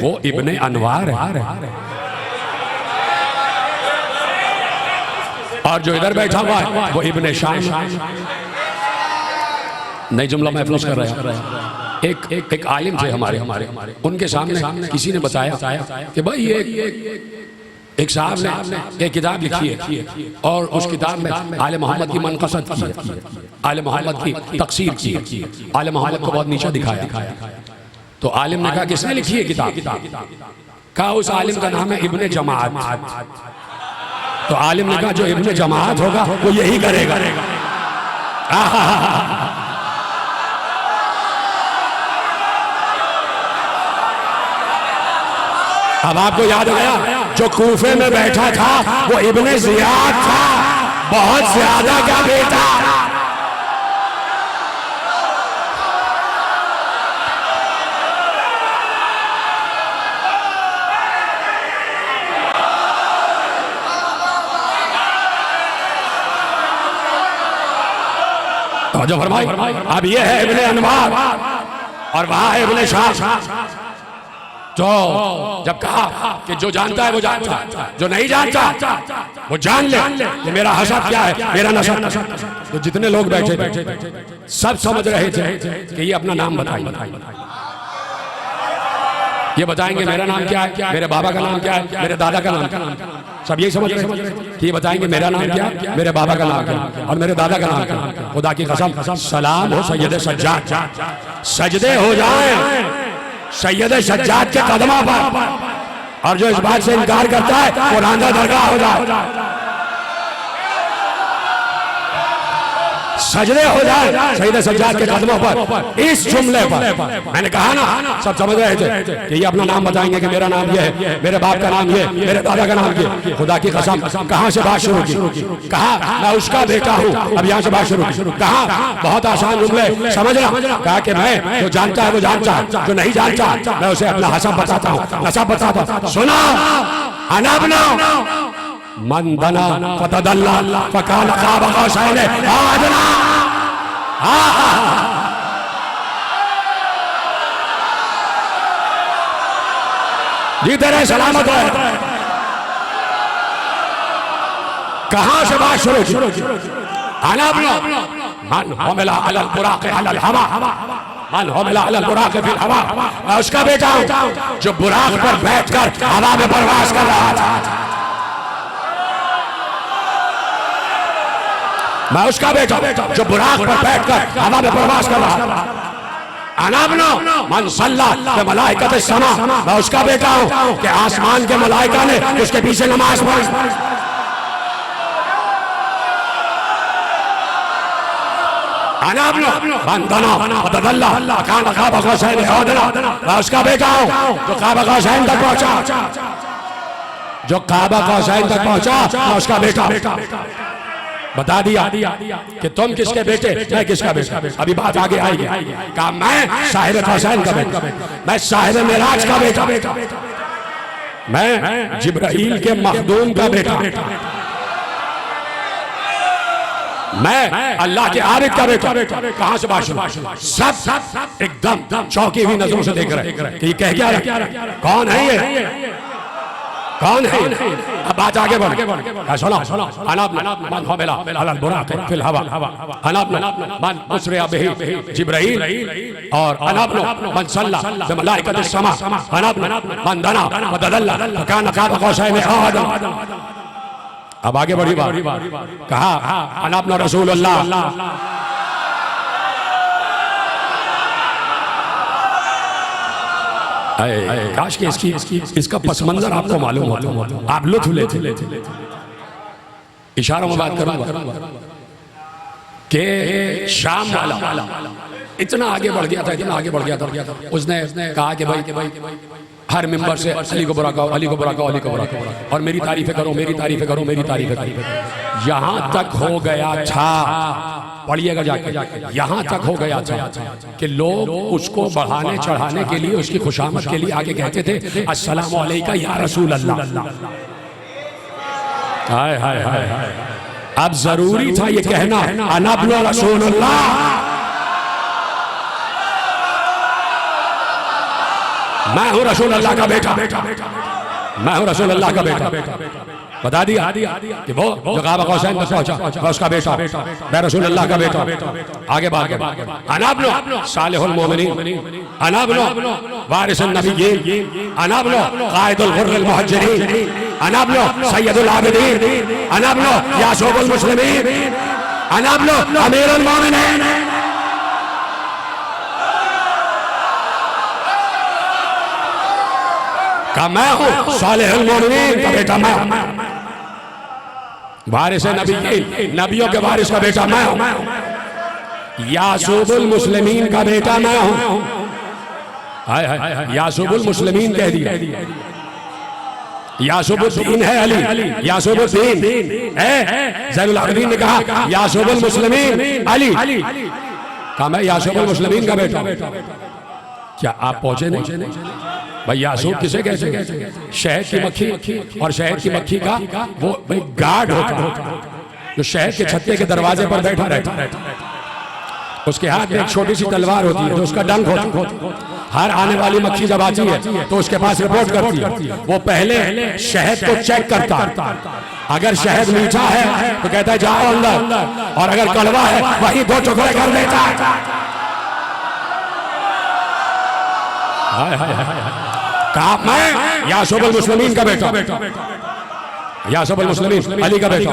वो इब्ने अनवार है, और जो इधर बैठा हुआ है वो इब्ने शाम। नई जुमला महफूज कर रहे हैं। एक आलिम थे हमारे, उनके सामने किसी ने बताया कि भाई एक साहब ने एक किताब लिखी है, और उस किताब में आले मोहम्मद की मनक़सद की है, आले मोहम्मद की तक़सीर की है, आले मोहम्मद को बहुत नीचा दिखाया। तो आलिम ने कहा किसने लिखी है किताब? कहा उस आलिम का नाम है इब्ने जमात। तो आलिम ने कहा जो इब्ने जमात होगा वो यही करेगा। अब आपको याद आया जो कूफे में बैठा था वो इब्ने ज़ियाद था, बहुत ज्यादा का बेटा। तो जो फरमाई अब ये है इब्ने अनवार और वहां है इब्ने शाह। तो जब कहा कि जो जानता है वो जानता है, जो नहीं जानता वो जान ले कि मेरा हसद क्या है, मेरा नशा। तो जितने लोग बैठे थे सब समझ रहे थे कि ये अपना नाम बताएंगे, ये बताएंगे मेरा नाम क्या है, मेरे बाबा का नाम क्या है, मेरे दादा का नाम क्या है। सब यही समझ रहे कि ये बताएंगे मेरा नाम क्या है, मेरे बाबा का नाम क्या है और मेरे दादा का नाम क्या है। खुदा की कसम, सलाम हो सैयद सज्जाद, सजदे हो जाए सैयद सज्जाद के कदमों पर। और जो इस बात से इनकार करता है वो रांधा दरगाह हो जाए, सजदे हो जाए सैयद सज्जाद के कदमों पर। इस जुमले पर मैंने कहा ना, सब समझ रहे थे कि ये अपना नाम बताएंगे कि मेरा नाम ये है, मेरे बाप का नाम ये, मेरे दादा का नाम ये। खुदा की कसम, कहां से बात शुरू की? कहा मैं उसका बेटा हूं। अब यहां से बात शुरू की। कहा बहुत आसान जुमले, समझना। कहा कि मैं जो जानता है वो जानता है, जो नहीं जानता मैं उसे अपना हसब बताता हूं, नसब बताता हूं। सुना अनबना मन बना फतदल्ला फकान क़ाब क़ौसैन औ अदना। जी तेरे सलामत है। कहां से बात शुरू की? अनबना मन हुमिला अलल बुराक़ अलल हवा, मन हुमिला अलल बुराक़ फिल हवा। मैं उसका बेटा हूं जो बुराक पर बैठकर हवा में परवास कर रहा था। मैं उसका बेटा जो बुराक पर बैठकर हवा में प्रवास कर रहा था। अनाबनो मन सल्ला के मलाइकत समा। मैं उसका बेटा हूं कि आसमान के मलाइका ने उसके पीछे नमाज पढ़ी। अनाबनो मन दना फतदल्ला फकान क़ाब क़ौसैन औ अदना। मैं उसका बेटा हूं जो क़ाब क़ौसैन तक पहुंचा, जो क़ाब क़ौसैन तक पहुंचा। मैं उसका बेटा। बता दिया कि तुम किसके बेटे, मैं किसका बेटा। अभी बात आगे आएगी। कहा मैं साहिब हुसैन का बेटा, मैं साहिब मेराज का बेटा, मैं जिब्राइल के मखदूम का बेटा, मैं अल्लाह के आबिद का बेटा। कहां से बात शुरू? सब एकदम चौंकी हुई नजरों से देख रहे कि ये कह क्या रहा, कौन है ये, कौन है? अब बात आगे बढ़। सुनो अनबना मन हुमिला अलल बुराक़ फिल हवा, अनबना मन उसरिया बिही जिब्राइल, और अनबना मन सल्ला बि मलाइकति समा, अनबना मन दना फतदल्ला फकान क़ाब क़ौसैन औ अदना। अब आगे बढ़ी बात। कहा अनबना रसूलुल्लाह। काश के इसका पस मंजर आपको मालूम होता, आप लुत्फ लेते। इशारों में बात करूंगा कि शाम वाला इतना आगे बढ़ गया था, इतना आगे बढ़ गया था। उसने कहा कि भाई हर मिंबर से अली को बुरा कहो, अली को बुरा कहो, अली को बुरा कहो, और मेरी तारीफें करो, मेरी तारीफें करो, मेरी तारीफें करो। यहां तक हो गया था, पढ़िएगा जाके, यहां तक हो गया था कि लोग उसको बढ़ाने चढ़ाने के लिए, उसकी खुशामद के लिए आगे कहते थे अस्सलामु अलैका या रसूल अल्लाह। हाय हाय हाय। अब जरूरी था ये कहना अनबना रसूलुल्लाह, मैं हूं रसूल अल्लाह का बेटा, मैं हूं रसूल अल्लाह का बेटा। बता दिया कि वो जो क़ाब क़ौसैन तक पहुंचा, मैं उसका बेटा, मैं रसूल अल्लाह का बेटा। आगे बात। अनबना सालिहुल मोमिनीन, अनबना वारिसुन नबिय्यीन, अनबना क़ाइदुल गुर्रिल मुहज्जिरीन, अनबना सय्यदुल आबिदीन, अनबना यासूबुल मुस्लिमीन, अनबना अमीरुल मोमिनीन। का मैं हूं सालिहुल मोमिनीन का बेटा, मैं हूं वारिस नबी, नबियों के वारिस का बेटा मैं हूं। यासूबुल मुस्लिमीन का बेटा मैं हूं। हाय हाय, यासूबुल मुस्लिमीन कह दिया। यासूबुद्दीन है अली, यासूबुद्दीन है। ज़ैनुल आबिदीन ने कहा यासूबुल मुस्लिमीन अली, कहा मैं यासूबुल मुस्लिमीन का बेटा। क्या आप पहुंचे नहीं? भाई यासूब किसे कहते हैं? शहद की मक्खी, और शहद की मक्खी का वो भाई गार्ड होता है जो शहद के छत्ते के दरवाजे पर बैठा रहता है। उसके हाथ में एक छोटी सी तलवार होती है जो उसका डंक होता है। हर आने वाली मक्खी जब आती है तो उसके पास रिपोर्ट करती है। वो पहले शहद को चेक करता है, अगर शहद मीठा है तो कहता है जाओ अंदर, और अगर कड़वा है वही 2 टुकड़े कर देता है। कहा मैं यासूबुल मुस्लिमीन का बेटा, यासूबुल मुस्लिमीन अली का बेटा,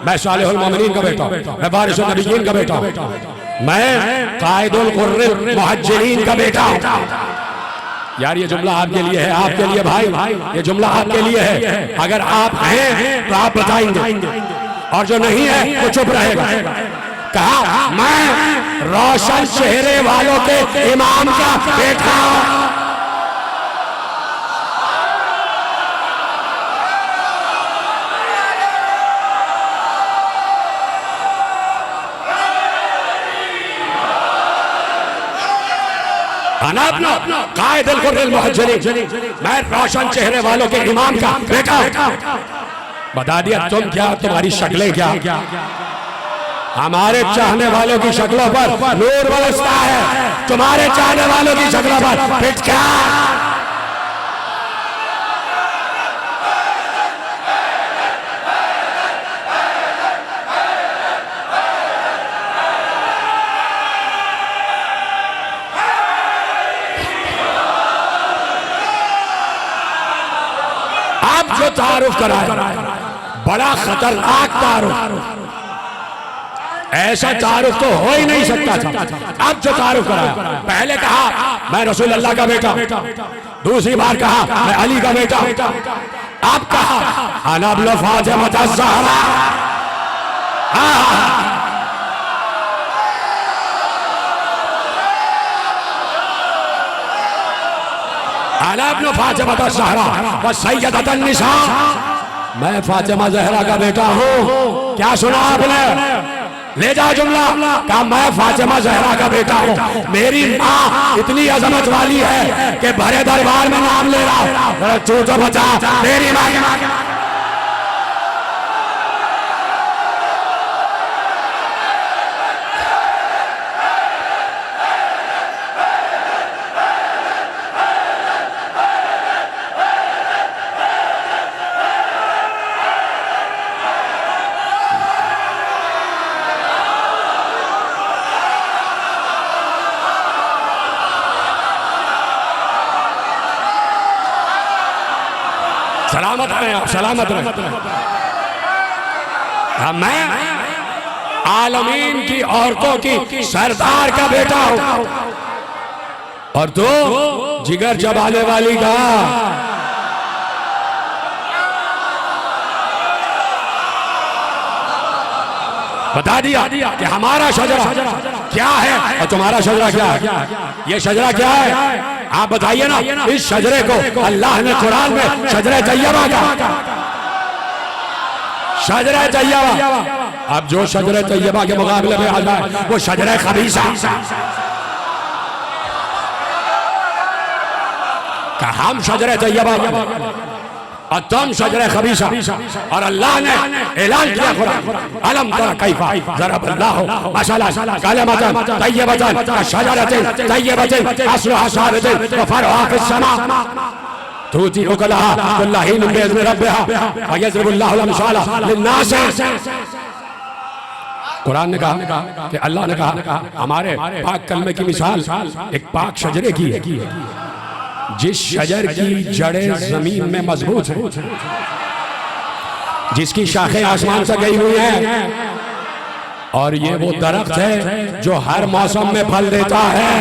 मैं सालिहुल मोमिनीन का बेटा, मैं वारिसुन नबिय्यीन का बेटा, मैं कायदुल कुर्रिल मुहज्जिरीन का बेटा। यार ये जुमला आपके लिए है, आपके लिए भाई, ये जुमला आपके लिए है। अगर आप हैं तो आप बताएंगे, और जो नहीं है वो चुप रहेगा। कहा मैं रोशन चेहरे वालों के इमाम का बेटा। कायदुल कुर्रिल मुहज्जिरीन, मैं रोशन चेहरे वालों के इमाम का बेटा। बता दिया तुम क्या, तुम्हारी शक्लें क्या। हमारे चाहने वालों की शक्लों पर नूर बरसता है, तुम्हारे चाहने वालों की शक्लों पर फिटकार। जो तारुफ कराया बड़ा खतरनाक तारुफ, ऐसा तारुफ तो हो ही नहीं सकता था। अब जो तारुफ कराया, पहले कहा मैं रसूल अल्लाह का बेटा, दूसरी बार कहा मैं अली का बेटा, अब कहा अना इब्न फातिमा ज़हरा। अना इब्न फातिमा ज़हरा व सय्यदतुन निसा, मैं फातिमा ज़हरा का बेटा हूँ। क्या सुना आपने? ले जाओ जुमला। कहा मैं फातिमा ज़हरा का बेटा हूँ, मेरी माँ इतनी अजमत वाली है कि भरे दरबार में नाम ले रहा हूँ। तू तो बचा मेरी माँ के। सलामत रहे आप, सलामत रहे। मैं आलमीन की औरतों की सरदार का बेटा हूं, और तो जिगर जबाने वाली का। बता दिया कि हमारा शजरा क्या है और तुम्हारा शजरा क्या है। ये शजरा क्या है आप बताइए ना। इस शजरे को अल्लाह ने कुरान में शजरे तैयबा का, शजरे तैयबा। अब जो शजरे तैयबा के मुकाबले में आ जाए वो शजरे खबीसा। हम शजरे तैयबा और तुम शजरे खबीसा। और अल्लाह ने ऐलान किया कुरान, अलम तरा कैफा ज़रबल्लाहु मसलन कलिमतन तय्यबतन कशजरतिन तय्यबतिन अस्लुहा साबितुन व फरउहा फिस्समा तूती उकलहा कुल्ला हीन बिइज़्नि रब्बिहा व यज़रिबुल्लाहु अल-अम्साला लिन्नास। कुरान ने कहा कि अल्लाह ने कहा हमारे पाक कलमे की मिसाल एक पाक शजरे की है, जिस शजर की जड़ें जमीन में मजबूत है, जिसकी शाखें आसमान से गई हुई हैं, और ये वो दरख्त है जो हर मौसम में फल देता है,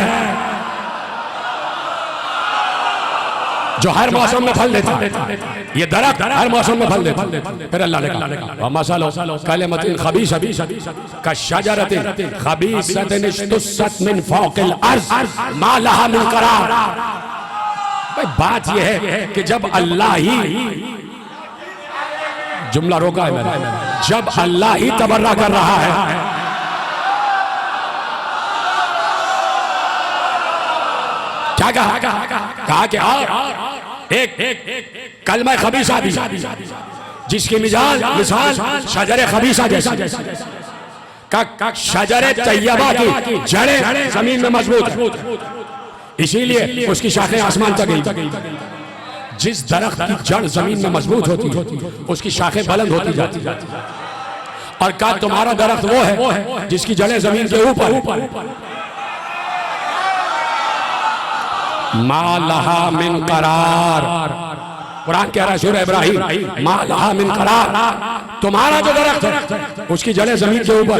जो हर मौसम में फल देता है। ये दरख्त हर मौसम में फल देता है। फिर अल्लाह ने कहा मसलो कलिमतिन खबीसतिन कशजरतिन खबीसतिन इज्तुस्सत मिन फौकिल अर्ज़ मा लहा मिन करार। भाई बात यह है कि जब अल्लाह ही, जुमला रोका है मैंने, जब अल्लाह ही तबर्रा कर रहा है, क्या कहा कि एक कलमा खबीसा दी जिसकी मिसाल शजरे खबीसा जैसा, शजरे तैयबा की जड़ें जमीन में मजबूत है, इसीलिए उसकी शाखें आसमान तक गई। जिस दरख्त की जड़ जमीन में मजबूत होती है उसकी शाखें बुलंद होती जाती। और कहा तुम्हारा दरख्त वो है जिसकी जड़ें जमीन के ऊपर। मा लहा मिन करार, कुरान कह रहा है सूरह इब्राहिम, मा लहा मिन करार, तुम्हारा जो दरख्त है उसकी जड़ें जमीन के ऊपर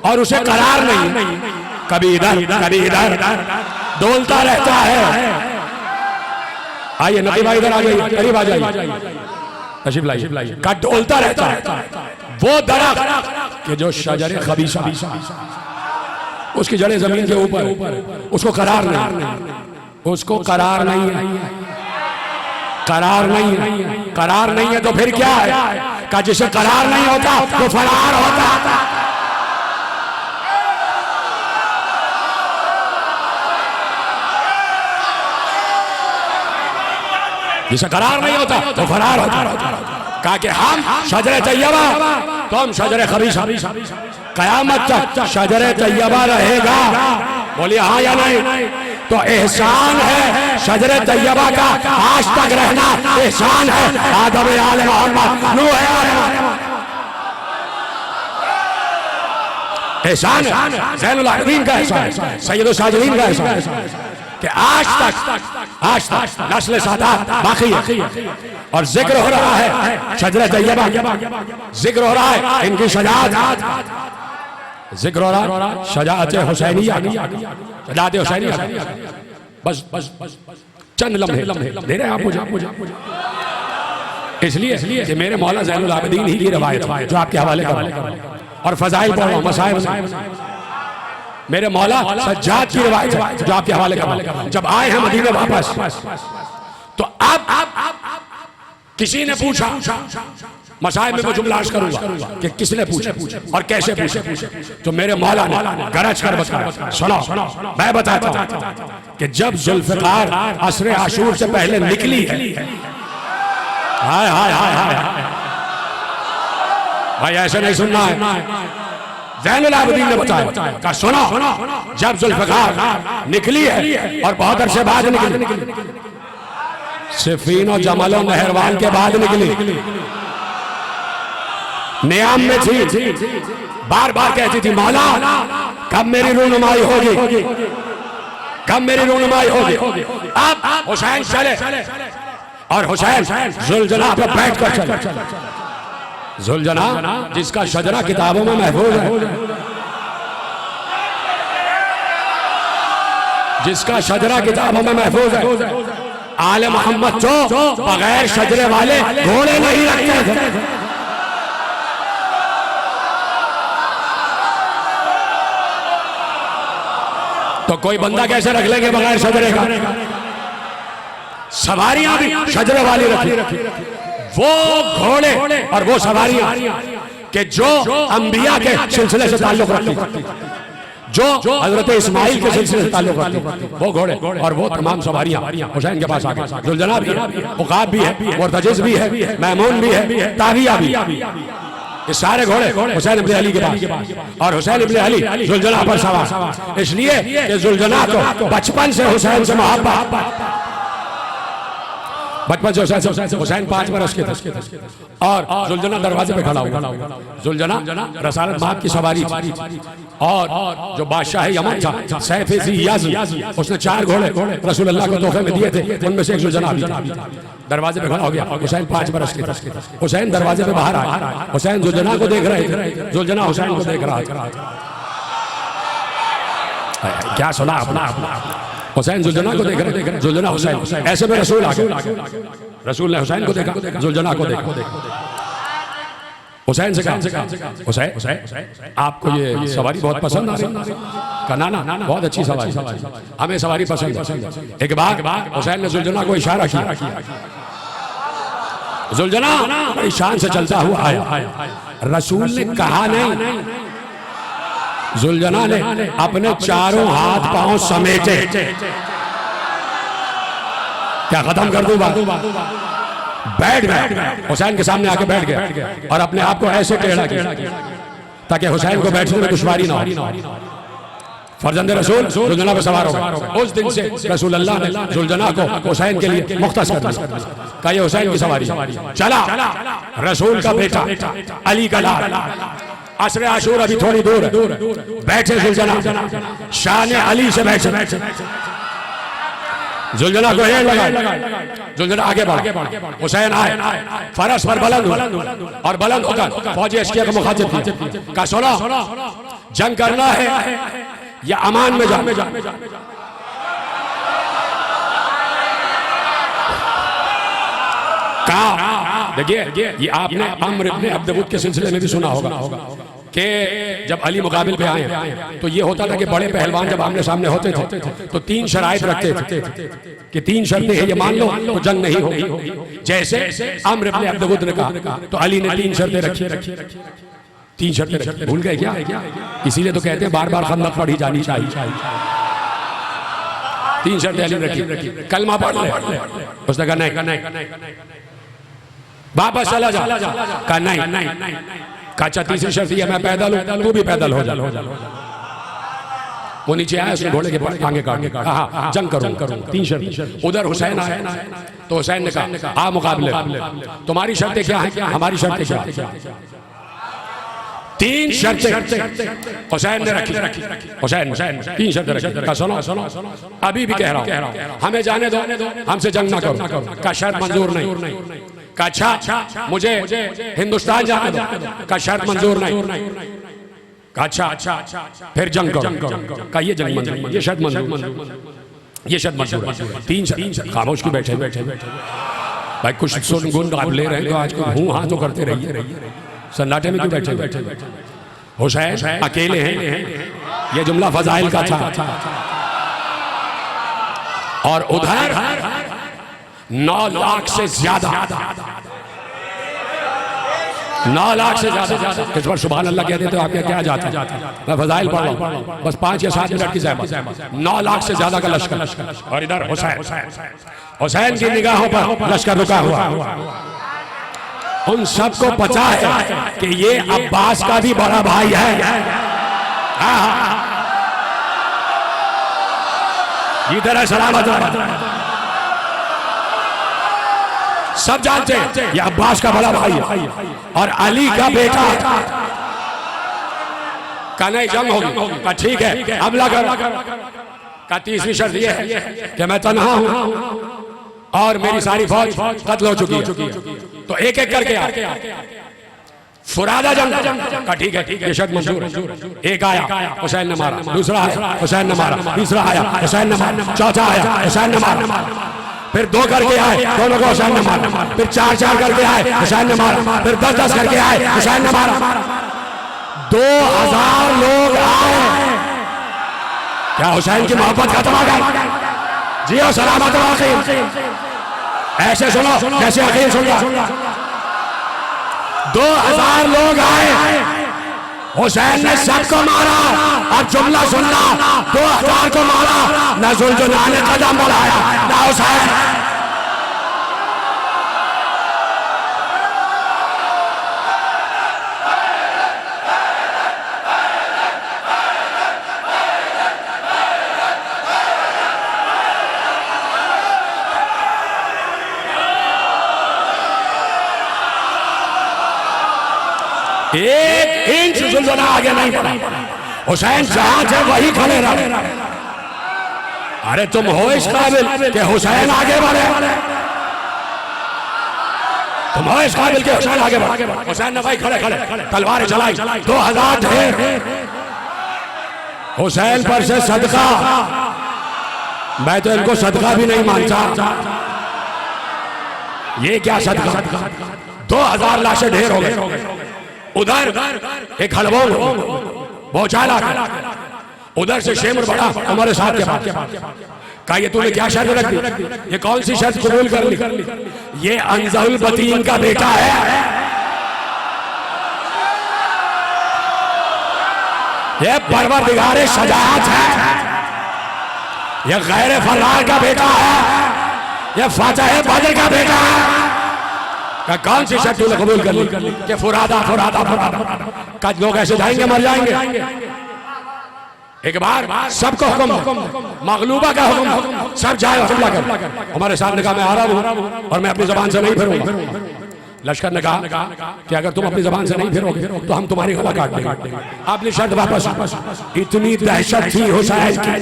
और उसे करार नहीं, कभी इधर कभी इधर डोलता रहता है। आइए नबी भाई इधर आ जाइए, करीब आ जाइए, तशरीफ लाइए। का डोलता रहता है वो दरख्त कि जो शजरे खबीसा, उसकी जड़ें जमीन के ऊपर, उसको करार नहीं, उसको करार नहीं है, करार नहीं है। करार नहीं है तो फिर क्या है? का जिसे करार नहीं होता वो फरार होता। जिसे करार नहीं होता तो फरार होता। कहा कि हम शजरे तैयबा, तो हम शजरे खबीसा, कयामत तक शजरे तैयबा रहेगा। बोलिए हाँ या नहीं? तो एहसान है शजरे तैयबा का आज तक रहना, एहसान है आदम आले मोहम्मद नूह एहसान है, ज़ैनुल आबिदीन का एहसान, सैयदुल साजिदीन का एहसान कि आज तक नस्ल सादात बाकी है। और जिक्र हो रहा है शजरे तैयबा, जिक्र हो रहा है इनकी शजाअत, जिक्र हो रहा है शजाअत हुसैनिया, शजाअत हुसैनिया। बस चंद लम्हे दे रहे हैं आप मुझे, इसलिए कि मेरे मौला ज़ैनुल आबिदीन ही की रवायत जो आपके हवाले कर रहा हूं और फजाइल पढ़ रहा हूं, मसाइब मेरे मौला सज्जाद की रवायत है जो आपके हवाले कर रहा हूं। जब आए हैं मदीने वापस तो अब किसी ने पूछा, मसाइब में मैं जुमला अर्ज करूंगा कि किसने पूछा और कैसे पूछा, तो मेरे मौला ने गरज कर बताया। सुनो मैं बताता हूं कि जब जुल्फ़िकार असरे आशूर से पहले निकली है, हाय हाय हाय हाय भाई ऐसे नहीं सुनना है, ज़ैनुल आबिदीन ने बताया कहा सुनो, जब जुल्फ़िकार निकली है और बहुत अरसे बाद निकली, सिफ़ीन और जमल और नहरवान के बाद निकली, नियाम में थी, बार बार कहती थी मौला कब मेरी रूनुमाई होगी, कब मेरी रूनुमाई होगी। अब हुसैन चले और हुसैन जुलजना पर बैठ कर चले, जुलजना जिसका शजरा किताबों में महफूज है, जिसका शजरा किताबों में महफूज है। आले मोहम्मद जो बगैर शजरे वाले घोड़े नहीं रखते थे। तो कोई बंदा कैसे रख लेंगे बगैर शजरे का? सवारियां भी शजरे वाली रखी, वो घोड़े और वो सवारियां कि जो अंबिया के सिलसिले से ताल्लुक रखती, जो हजरत इस्माइल के सिलसिले से ताल्लुक रखती, वो घोड़े और वो तमाम सवारियां हुसैन के पास आ गए। जुलजना भी है, उकाब भी है, मुर्तजिज भी है, मैमून भी है, ताविया भी, ये सारे घोड़े हुसैन इब्न अली के पास, और हुसैन इब्न अली जुलजना पर सवार, इसलिए कि जुलजना को बचपन से हुसैन से मोहब्बत, बचपन से हुसैन 5 बरस के थे और जुलजना दरवाजे पे खड़ा हुआ। जुलजना रसालत बाग की सवारी थी और जो बादशाह यमन था सैफ-ए-ज़ी-याज़ी, उसने 4 घोड़े रसूलुल्लाह को तोहफे में दिए थे, उनमें से एक जुलजना भी दरवाजे पे खड़ा हो गया। हुसैन 5 बरस के थे, हुसैन दरवाजे पे बाहर आए, हुसैन जुलजना को देख रहे थे, जुलजना हुसैन को देख रहा था। क्या सुना अपना, हुसैन जुलजना को देख रहे, जुलजना हुसैन, ऐसे में रसूल आ गए, रसूल ने हुसैन को देखा, जुलजना को देखा, हुसैन से कहा हुसैन आपको ये सवारी बहुत पसंद आ रही? कहा ना बहुत अच्छी सवारी, हमें सवारी पसंद है। एक बार हुसैन ने जुलजना को इशारा किया, जुलजना बड़ी शान से चलता हुआ आया, रसूल ने कहा नहीं, जुलजना ने अपने चारों हाथ पांव समेटे, क्या खत्म कर दूं बात, बैठ गया, हुसैन के सामने आके बैठ गया और अपने आप को ऐसे टेढ़ा किया ताकि हुसैन को बैठने में दुश्वारी ना हो। फर्जंद रसूल जुलजना पे सवार हो गए। उस दिन से रसूल अल्लाह ने जुलजना को हुसैन के लिए मुख्तस कर दिया, कहा ये हुसैन की सवारी चला। रसूल का बेटा अली का लाल, असर आशूर अभी थोड़ी दूर है, बैठे जुलजना, शान अली से बैठे, जुलजना को हेड लगा, जुलजना आगे बढ़ा, हुसैन आए, फरस पर बुलंद और बुलंद होकर फौजी अश्किया को मुखातिब किया, कहा सुनो जंग करना है या अमान में जा। कहा देखिए ये आपने अम्र इब्न अब्दवुद के सिलसिले में भी सुना होगा कि जब अली मुकाबिल पे आए तो ये होता था कि बड़े पहलवान जब आमने सामने होते थे तो 3 शराइत रखते थे कि 3 शर्तें हैं, ये मान लो तो जंग नहीं होगी। जैसे अम्र इब्न अब्दवुद ने कहा तो अली ने 3 शर्तें रखी, 3 शर्तें रखी। भूल गए क्या? इसीलिए तो कहते हैं बार बार खंदक पढ़ी जानी चाहिए। 3 शर्तें अली ने रखी, कलमा पढ़ ले, उसने कहा नहीं, वापस चला जा, कहा नहीं, अच्छा तीसरी शर्त है मैं पैदल हूं, तू भी पैदल हो जा। वो नीचे आया, उसने घोड़े के आगे कहा जंग करूं। 3 शर्त। उधर हुसैन आया तो हुसैन ने कहा आ मुकाबले, तुम्हारी शर्तें क्या है, हमारी शर्तें क्या है। 3 शर्तें हुसैन ने रखी, हुसैन 3 शर्तें रखी। कहा सुनो अभी भी कह रहा हूं, हमें जाने दो, हमसे जंग ना करो। का शर्त मंजूर नहीं। का अच्छा मुझे हिंदुस्तान जाने दो। का शर्त मंजूर नहीं। का अच्छा फिर जंग करो। का ये जंग मंजूर, ये शर्त मंजूर, ये शर्त मंजूर। 3 शर्त। खामोश क्यों बैठे भाई, कुछ सुन गुण आप ले रहे हैं तो आज को हूं हाँ तो करते रहिए, सन्नाटे में क्यों बैठे। हुसैन अकेले हैं, ये जुमला फजाइल का था। और उधर 9 लाख से ज्यादा, 9 लाख से ज्यादा। किस पर सुभान अल्लाह कहते तो आपके क्या जाता है, मैं फजाइल पढ़ रहा हूं, बस 5 या 7 मिनट की ज़हमत। 9 लाख से ज्यादा का लश्कर, और इधर हुसैन की निगाहों पर लश्कर रुका हुआ। उन सबको पता है कि ये अब्बास का भी बड़ा भाई है। इधर है सलामत, सब जानते हैं ये अब्बास का बड़ा भाई है और अली का बेटा। का नहीं जंग होगी, का ठीक है हमला कर। का तीसरी शर्त ये है कि मैं तन्हा हूं और मेरी सारी फौज कत्ल हो चुकी है, तो एक एक करके आ। फुरादा जंग का ठीक है, ये शर्त मंजूर है। एक आया हुसैन ने मारा, दूसरा आया हुसैन ने मारा, तीसरा आया हुसैन ने मारा, चौथा आया हुसैन ने मारा, फिर 2 करके आए दोनों को हुसैन ने मारा, फिर 4 करके आए हुसैन ने मारा, फिर 10 करके आए हुसैन ने मारा। 2000 लोग आए। क्या हुसैन की मोहब्बत खत्म हो गई? जियो सलामत ऐसे सुनो जैसे अखीर सुन रहा। 2000 लोग आए, हुसैन ने सबको मारा। अब जुमला सुनना, 2000 को मारा, न जुलजुना ने कदम बढ़ाया न हुसैन। एक इंच जुलजुना आगे नहीं बढ़ा। हुसैन जहां थे वही खड़े रहे। अरे तुम हो इस काबिल कि हुसैन आगे बढ़े, तुम हो इस काबिल कि हुसैन आगे बढ़े। हुसैन ने भाई खड़े खड़े तलवारें चलाई, 2000 ढेर। हुसैन पर से सदका, मैं तो इनको सदका भी नहीं मानता। ये क्या सदका, 2000 लाशें ढेर हो गए। उधर एक हलबोल बौछाला, उधर से शेमर बड़ा हमारे साथ के पास। कहा ये तूने क्या शर्त रख दी, ये कौन सी शर्त कबूल कर ली? ये अंजुल बतीन का बेटा है, ये परवरदिगारे सजात है, ये गैर फरार का बेटा है, ये फातिह बदर का बेटा है। कौन सी शर्त तूने कबूल कर ली कि फुरादा फुरादा फुरादा? का लोग ऐसे जाएंगे मर जाएंगे। एक बार सबको हुक्म, मगलूबा का हुक्म, सब जाए हमला कर। हमारे साथ ने कहा मैं आ रहा हूँ और मैं अपनी जबान से नहीं फिरूंगा। लश्कर ने कहा कि अगर तुम अपनी जबान से नहीं फिरोगे तो हम तुम्हारी गला काट देंगे। आपने शर्त वापस। इतनी दहशत थी हुसैन की,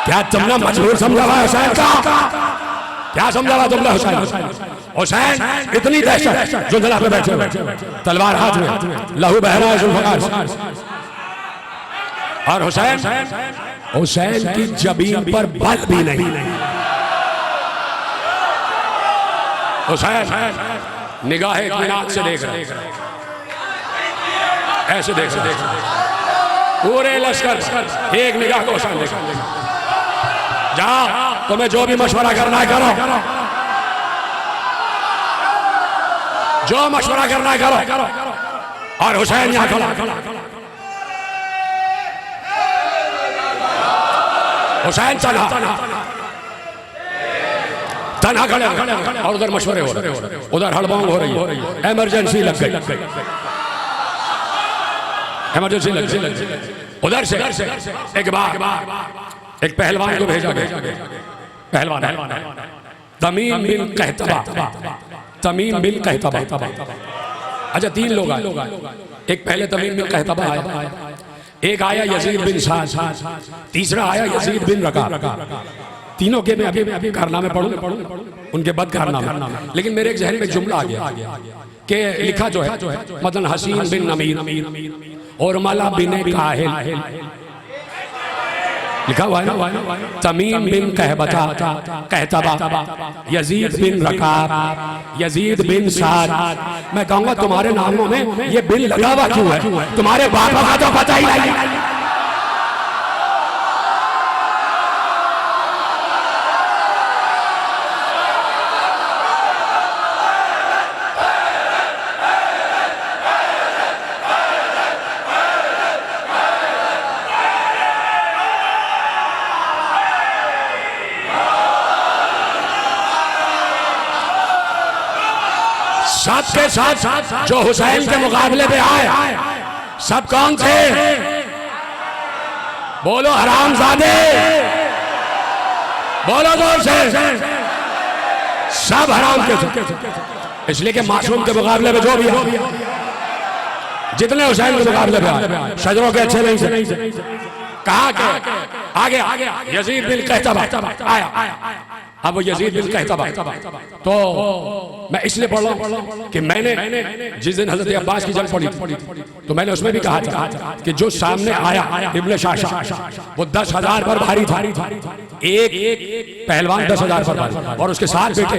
क्या तुमने मजबूर समझा हुआ हुसैन का? क्या समझा हुआ तुमने हुसैन? हुसैन इतनी दहशत, जो जला पे बैठे तलवार हाथ में, लहू बह रहा है जुल्फकार, और हुसैन की जबीन पर बल भी नहीं। हुसैन निगाह इत्मीनान से देख रहे, ऐसे देख रहे, पूरे लश्कर एक निगाह को हुसैन देख रहे। जाओ, तुम्हें जो भी मशवरा करना है करो, जो मशवरा करना है करो। और हुसैन यहां खड़ा, हुसैन तन्हा खड़े और उधर मशवरे हो रहे, उधर हड़बड़ाहट हो रही है, इमरजेंसी लग गई, इमरजेंसी लग गई। उधर से एक बार एक पहलवान को भेजा गया, पहलवान तमीम बिन कहतबा, तमीम बिन कहतबा। अच्छा, 3 लोग आए, एक पहले तमीम बिन कहतबा आया, एक आया यजीद बिन साद, तीसरा आया यजीद बिन रका। तीनों के मैं अभी कारनामे पढ़ूं, उनके बद कारनामे, लेकिन मेरे एक जहन में जुमला आ गया कि लिखा जो है मतलब हसीन बिन नमीर और मला बिन काहिल, लिखा हुआ है ना, तमीम बिन कहतबा, यजीद बिन रकाब, यजीद बिन साद। मैं कहूंगा तुम्हारे नामों में ये बिन लगा हुआ क्यों है? तुम्हारे बाबा का तो पता ही नहीं। सबके साथ जो हुसैन के मुकाबले पे आए, सब कौन थे? बोलो हरामजादे, बोलो जोर से। सब हराम के थे, इसलिए कि मासूम के मुकाबले में जो भी आए, जितने हुसैन के मुकाबले पे आए, शजरों के अच्छे नहीं थे। कहा के आगे यजीद बिन कहतबा आया। अब वो यजीद बिन कहतबा, तो मैं इसलिए पढ़ रहा हूं कि मैंने जिस दिन हजरत अब्बास की जंग पढ़ी तो मैंने उसमें भी कहा था कि जो सामने आया इब्न शाशा, वो 10,000 पर भारी था। एक पहलवान 10,000 पर भारी, और उसके 7 बेटे,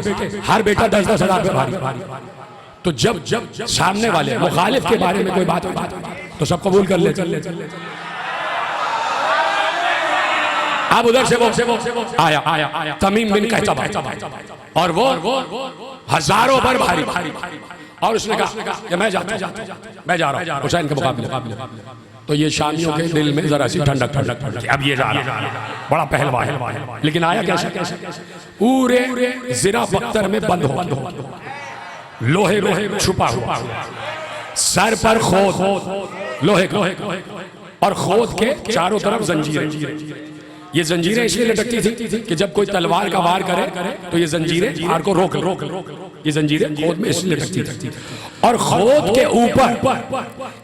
हर बेटा 10-10 हजार पर भारी। तो जब सामने वाले मुखालिफ के बारे में कोई बात तो सब कबूल कर ले। अब उधर से वो आया तमीम बिन कहतबा, और वो हजारों पर भारी, और उसने कहा कि मैं जा रहा हूं हुसैन के मुकाबले। तो ये शामियों के दिल में जरा सी ठंडक, अब ये जा रहा बड़ा पहलवान है, लेकिन आया कैसे? पूरे ज़िरा बख्तर में बंद हो, लोहे छुपा हुआ, सर पर खोद लोहे, और खोद के चारों तरफ जंजीरें। ये जंजीरें इसलिए लटकती थी कि जब कोई तलवार का वार करे तो ये जंजीरें वार को रोक, ये जंजीरें खोद में इसलिए लटकती थी। और खोद के ऊपर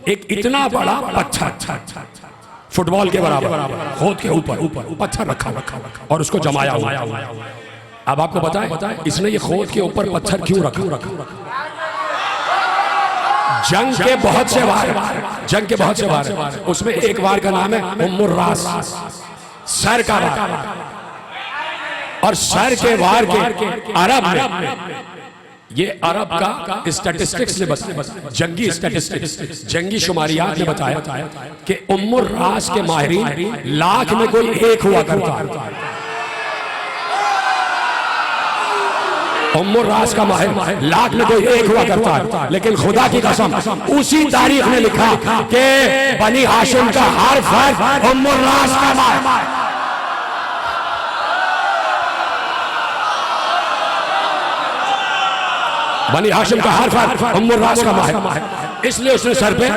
एक इतना बड़ा पत्थर, फुटबॉल के बराबर, खोद के ऊपर पत्थर रखा और उसको जमाया हुआ। अब आपको बताएं इसने ये खोद के ऊपर पत्थर क्यों रखा? जंग के बहुत से वार, उसमें एक वार का नाम है उम्मुर रास, सर का वार। और सर के वार के अरब में, ये अरब का स्टैटिस्टिक्स ने जंगी स्टैटिस्टिक्स, जंगी शुमारियात ने बताया कि उम्मुर रास के माहिरीन लाख में कोई एक हुआ करता। उम्मुर रास का माहिर लाख में कोई एक हुआ करता है, लेकिन खुदा की कसम उसी तारीख में लिखा कि बनी हाशिम का हर फर्द उम्मुर रास का माहिर। बनी हाशिम का हर फर्द उम्मुर रास का माहिर। इसलिए उसने सर पे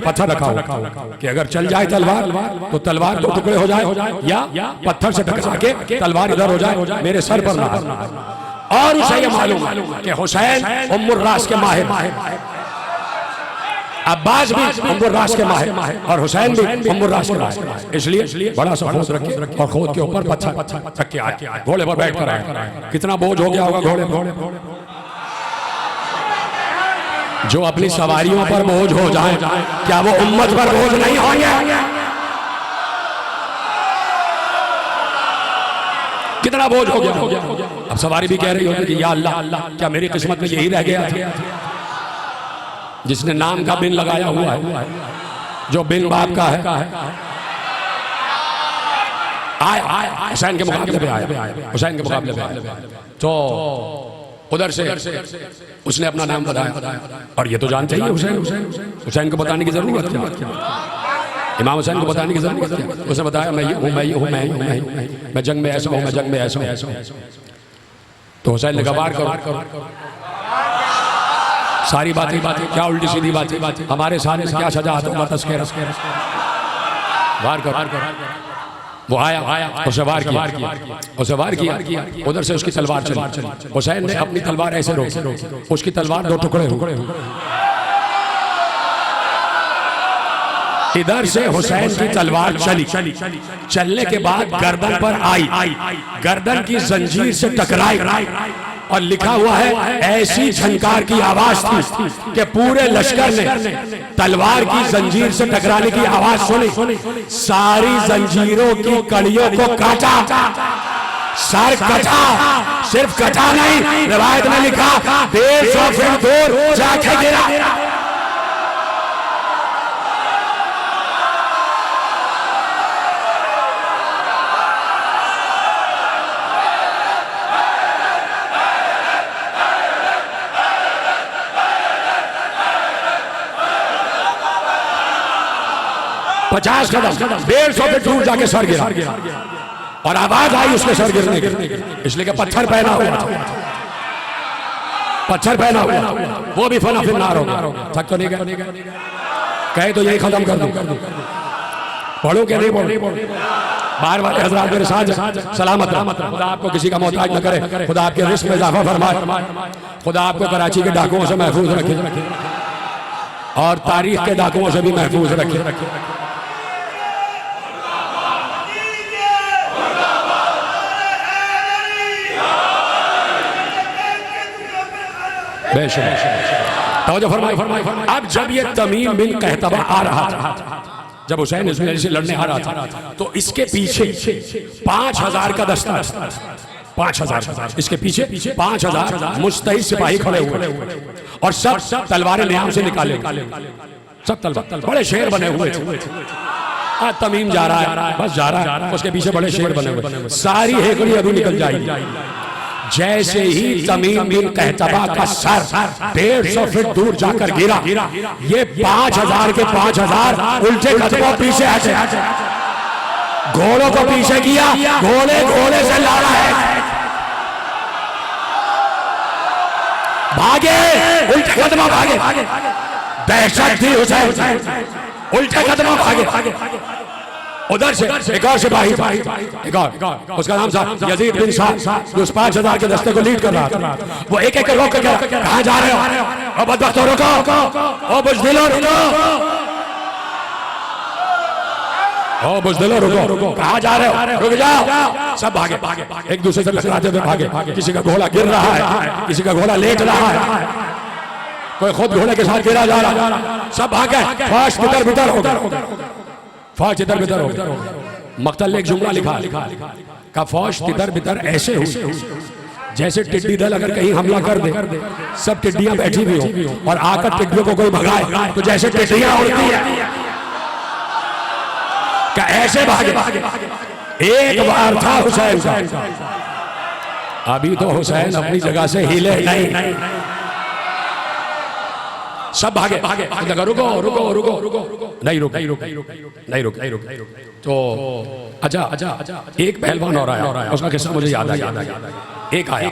पत्थर रखा हुआ कि अगर चल जाए तलवार तो तलवार दो टुकड़े हो जाए या पत्थर से टकरा के तलवार इधर हो जाए, मेरे सर पर ना। और उसे ये मालूम कि हुसैन उम्मुर रास के माहिर, अब्बास भी उम्मुर रास के माहिर और हुसैन भी उम्मुर रास के माहिर, इसलिए बड़ा सा खोद रखे और खोद के ऊपर पत्थर रख के आए, घोड़े पर बैठ कर आए। कितना बोझ हो गया होगा घोड़े पर। जो अपनी सवारियों पर बोझ हो जाए, क्या वो उम्मत पर बोझ नहीं होंगे? कितना बोझ हो गया। अब सवारी भी कह रही होगी कि या अल्लाह, क्या मेरी किस्मत में यही रह गया जिसने नाम का बिन लगाया हुआ है, जो बिन बाप का है। आए हुसैन के मुकाबले पे आए, हुसैन के मुकाबले पे आए। तो उधर से उसने अपना नाम बताया और ये तो जानते ही हुसैन को बताने की जरूरत क्या, इमाम हुसैन को बताने की जरूरत क्या। उसने बताया मैं ये हूँ, मैं ये हूँ, मैं जंग में ऐसा हूँ, मैं जंग में ऐसा हूँ। तो हुसैन ने गवार करो सारी बातें क्या उल्टी सीधी बातें, हमारे सामने क्या सजा आता तस्करा वार कर। वो आया उसे वार किया, उधर से उसकी तलवार चली। हुसैन ने अपनी तलवार ऐसे रोकी, उसकी तलवार दो टुकड़े हुए। इधर से हुसैन की तलवार चलने के बाद गर्दन पर आई, गर्दन की जंजीर से टकराई और लिखा हुआ है ऐसी झनकार की आवाज थी कि पूरे लश्कर ने तलवार की जंजीर से टकराने की आवाज सुनी, सारी जंजीरों की कड़ियों को काटा, सर कटा, सिर्फ कटा नहीं, रिवायत में लिखा 150 फीट दूर जाके गिरा। पचास कदम 150 फीट दूर जाके सर गिरा और आवाज आई उसके सर गिरने की, इसलिए कि पत्थर पहना हुआ, वो भी फना फिर नार होगा। थक तो नहीं गए? कहे तो यही खत्म कर दूं, पढ़ो क्या नहीं पढ़ो? बार बार हजरात मेरे साथ सलामत रहो। खुदा आपको किसी का मोहताज न करे, खुदा आपके रिस्क में इजाफा फरमाए, खुदा आपको कराची के डाकुओं से महफूज रखे और तारीख के डाकुओं से भी महफूज रखे। अब जब ये तमीम बिन कहतबा आ रहा था, जब हुसैन इसमें से लड़ने आ रहा था, तो इसके पीछे 5000 का दस्ता, 5000 इसके पीछे 5000 मुस्तहिद सिपाही खड़े हुए और सब तलवारें न्याम से निकाले, सब तलवार, बड़े शेर बने हुए थे। आज तमीम जा रहा है, बस जा रहा है, उसके पीछे बड़े शेर बने हुए, सारी हेकड़ी अभी निकल जाएगी। जैसे ही तमीम बिन कहतबा का सर 150 फीट दूर जाकर गिरा, ये 5000 के 5000 उल्टे कदमों पीछे हटे, घोड़ों को पीछे किया, घोड़े से लड़ा है, भागे, उल्टे कदमों भागे, दहशत थी हुसैन, उल्टे कदमों भागे। उधर से एक और सिपाही, एक और, उसका नाम था यजीद बिन साद, जो 5000 के दस्ते को लीड कर रहा था। वो एक एक रोक कर कहाँ जा रहे हो? ओ बदबख्तों रुको, ओ बुज़दिलों रुको, ओ बुज़दिलों रुको, कहाँ जा रहे हो? रुक जाओ। सब भागे, एक दूसरे से टकराते हुए भागे। किसी का घोड़ा गिर रहा है, किसी का घोड़ा लेट रहा है, कोई खुद घोड़े के साथ गिरा जा रहा, सब भागे। फौज भीतर होगा, फौज इधर बिधर हो। मक्तल ने एक जुमला लिखा का फौज तितर बितर ऐसे हुई जैसे टिड्डी दल अगर कहीं हमला कर दे, सब टिड्डियां बैठी हुई हो और आकर टिड्डियों को कोई भगाए तो जैसे टिड्डियां उड़ती है, क्या ऐसे भागे। एक बार था हुसैन का, अभी तो हुसैन अपनी जगह से हिले नहीं, सब भागे। रुको, नहीं रुक। तो अच्छा, एक पहलवान और आया, उसका किस्सा मुझे याद आ गया। एक आया,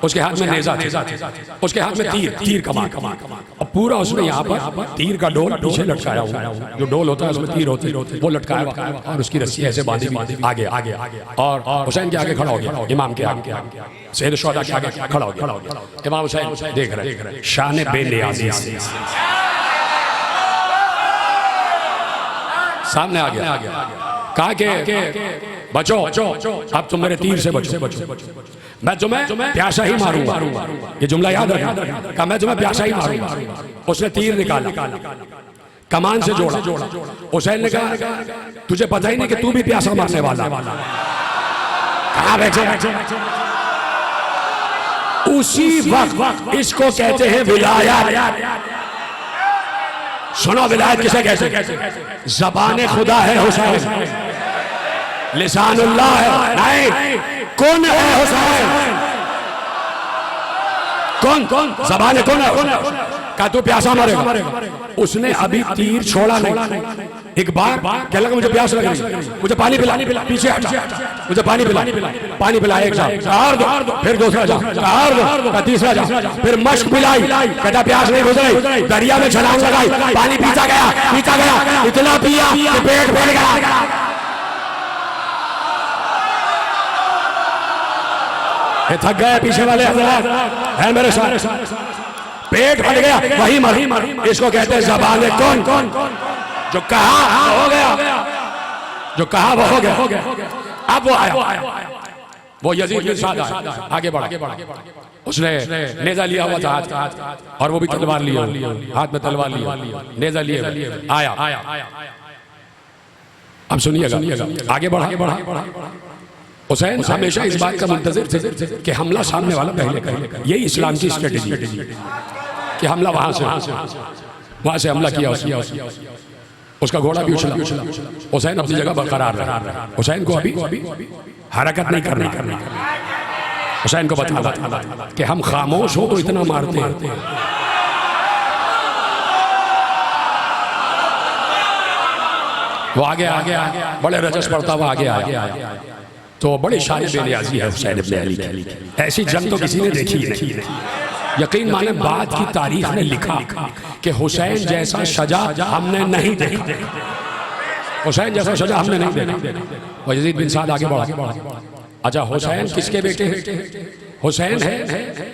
उसके हाथ में नेजा था, उसके हाथ में तीर कमान, और पूरा उसने यहाँ पर तीर का डोल पीछे लटकाया हुआ, जो डोल होता है उसमें तीर होती है, वो लटकाया हुआ और उसकी रस्सी ऐसे बांधी आगे और हुसैन के आगे खड़ा हो गया, इमाम के आगे, सैयद शुहदा के आगे खड़ा हो गया। इमाम हुसैन देख रहे शान बेनियाज़ी सामने आ गया, कहा कि बचो, अब तुम मेरे तीर से बचो, मैं तुम्हें प्यासा ही मारूंगा। ये जुमला याद रखना, कहा मैं तुम्हें प्यासा ही मारूंगा। उसने तीर निकाला, कमान से जोड़ा। हुसैन ने कहा तुझे पता ही नहीं कि तू भी प्यासा मारने वाला। कहाँ बैठे? उसी वक्त इसको कहते हैं विलायत। सुनो विलायत किसे कहते हैं? ज़बान खुदा है हुसैन, लिसानुल्लाह है। नहीं, कौन है हुसैन? कौन ज़बान कौन है? का तू प्यासा मारेगा। उसने अभी तीर छोड़ा नहीं, एक बार क्या लगा मुझे प्यास लग रही, मुझे पानी पिला, पीछे हटा, मुझे पानी पिला, एक दो, फिर दूसरा जा, तीसरा जा, फिर मश्क पिलाई, कहता प्यास नहीं बुझ रही, दरिया में छलांग लगाई, पानी पीता गया, इतना पिया कि पेट भर गया। थक गए पीछे वाले है मेरे साथ, पेट फट गया, वही मर। इसको कहते हैं ज़बान कौन, जो कहा हो गया, जो कहा वो हो गया। अब वो आया, वो यजीद बिन साद आगे बढ़ा, उसने नेजा लिया हुआ था और वो भी तलवार लिया, हाथ में तलवार लिया, नेजा लिए आया। अब सुनिएगा, आगे बढ़ा। हुसैन हमेशा इस बात का मुंतज़िर थे कि हमला सामने वाला पहले करे। यही इस्लाम की स्ट्रेटेजी कि हमला वहां से हमला किया, उसका घोड़ा भी उछला, हुसैन अपनी जगह बरकरार रहा। हुसैन को अभी हरकत नहीं करनी। हुसैन को बता कि हम खामोश हो तो इतना मारते हैं। वो आगे बड़े रजस पड़ता हुआ आगे तो बड़ी शान बेनियाज़ी है हुसैन इब्न अली की। ऐसी जंग तो किसी ने देखी नहीं। यकीन माने बाद की तारीख ने लिखा कि हुसैन जैसा शजा हमने नहीं देखा, हुसैन जैसा शजा हमने नहीं देखा। और यजीद बिन साद आगे बढ़ा। अच्छा, हुसैन किसके बेटे हैं? हुसैन है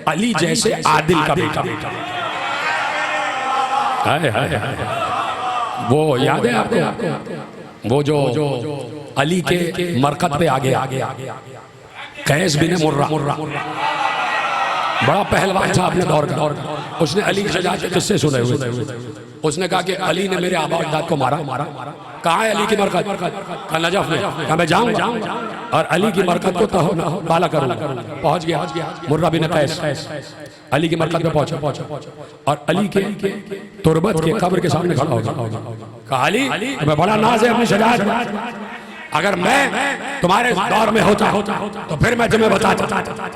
अली जैसे आदिल का बेटा। वो याद है आपको, वो जो अली के मरकत पे आगे कैस बिन मुर्रा, बड़ा पहलवान था अपने दौर का। उसने अली की शजाअत के किस्से सुने हुए। उसने कहा कि अली ने मेरे आबा अजदाद को मारा। कहाँ है अली की मरकत? कहा नजफ में। कहा मैं जाऊंगा और अली की मरकत को बाला करूंगा। पहुंच गया मुर्रा बिन कैस, अली की मरकत पे पहुंचा और अली के तुरबत के कब्र के सामने खड़ा हो गया। कहा अली, मैं बड़ा नाज है अपनी शजाअत, अगर मैं तुम्हारे दौर में होता तो फिर मैं तुम्हें बताता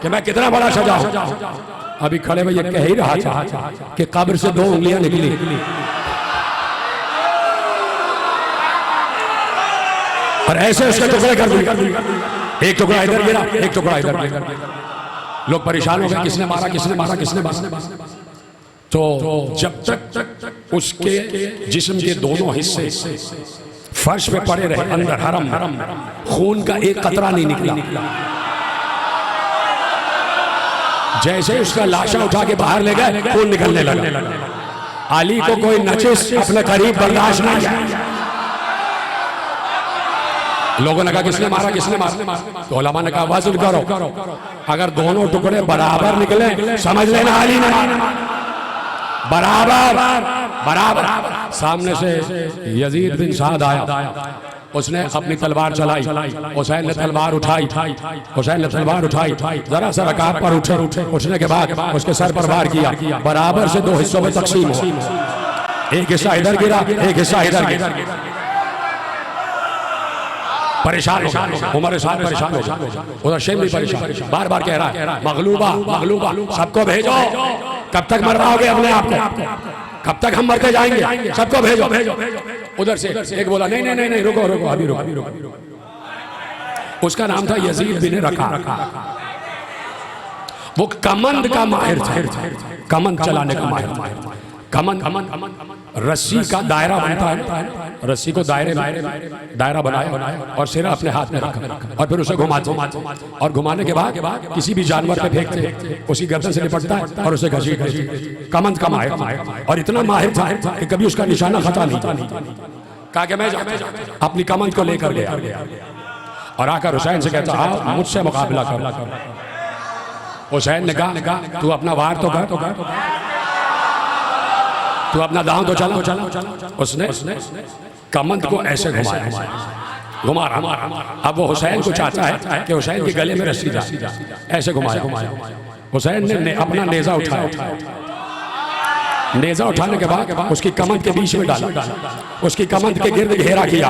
कि मैं कितना बड़ा शजा हूं। अभी खड़े में ये कह ही रहा था कि कब्र से 2 उंगलियां निकली। और ऐसे उसके टुकड़े कर दिए, एक टुकड़ा इधर गिरा, एक टुकड़ा इधर गिरा। लोग परेशान हो गए, किसने मारा। तो जब तक उसके जिस्म के दोनों हिस्से फर्श पे पड़े रहे, अंदर हरम, खून का एक कतरा नहीं निकला। जैसे उसका लाशा उठा के बाहर ले गए, खून निकलने लगा। अली को कोई नचिस अपने करीब बर्दाश्त नहीं किया। लोगों ने कहा किसने मारा? तो उलमा ने कहा वज़न करो, अगर दोनों टुकड़े बराबर निकले समझ लेना अली ने बराबर। सामने से यजीद बिन साद आया, उसने अपनी तलवार चलाई, हुसैन ने तलवार उठाई, जरा सा रकाब पर उठे, उठने के बाद उसके सर पर वार किया। बराबर से 2 हिस्सों में तकसीम हुआ, एक हिस्सा इधर गिरा, एक हिस्सा इधर गिरा। परेशान हो, उमर साहब परेशान हो, उधर शेम भी परेशान, बार कह रहा है मगलूबा, सबको भेजो। कब तक मरवाओगे अपने आप को? कब तक हम मरते जाएंगे? सबको भेजो। उधर से एक बोला नहीं, रुको, अभी रुको। उसका नाम था यजीद बिन रका। वो कमंद का माहिर था, कमंद चलाने का माहिर था। कमंद रस्सी का दायरा बनता है, रस्सी को दायरा बनाया और सिरा अपने हाथ में रखा और फिर उसे घुमाते और घुमाने के बाद किसी भी जानवर पे फेंकते, उसकी गर्दन से निपटता है और उसे घसीट। कमंद का माहिर और इतना माहिर था कि कभी उसका निशाना खता नहीं था। कहा कि मैं अपनी कमंद को लेकर गया और आकर हुसैन से कहता, हाँ मुझसे मुकाबला कर। हुसैन ने कहा, तू अपना वार तो कर, तू अपना दांव तो चला। उसने कमंद को ऐसे घुमा रहा। अब वो हुसैन को चाहता है कि हुसैन के गले में रस्सी जाए, ऐसे घुमाया। हुसैन ने अपना नेजा उठाया, नेजा उठाने के बाद उसकी कमंद के बीच में डाला, उसकी कमंद के गिर्द घेरा किया,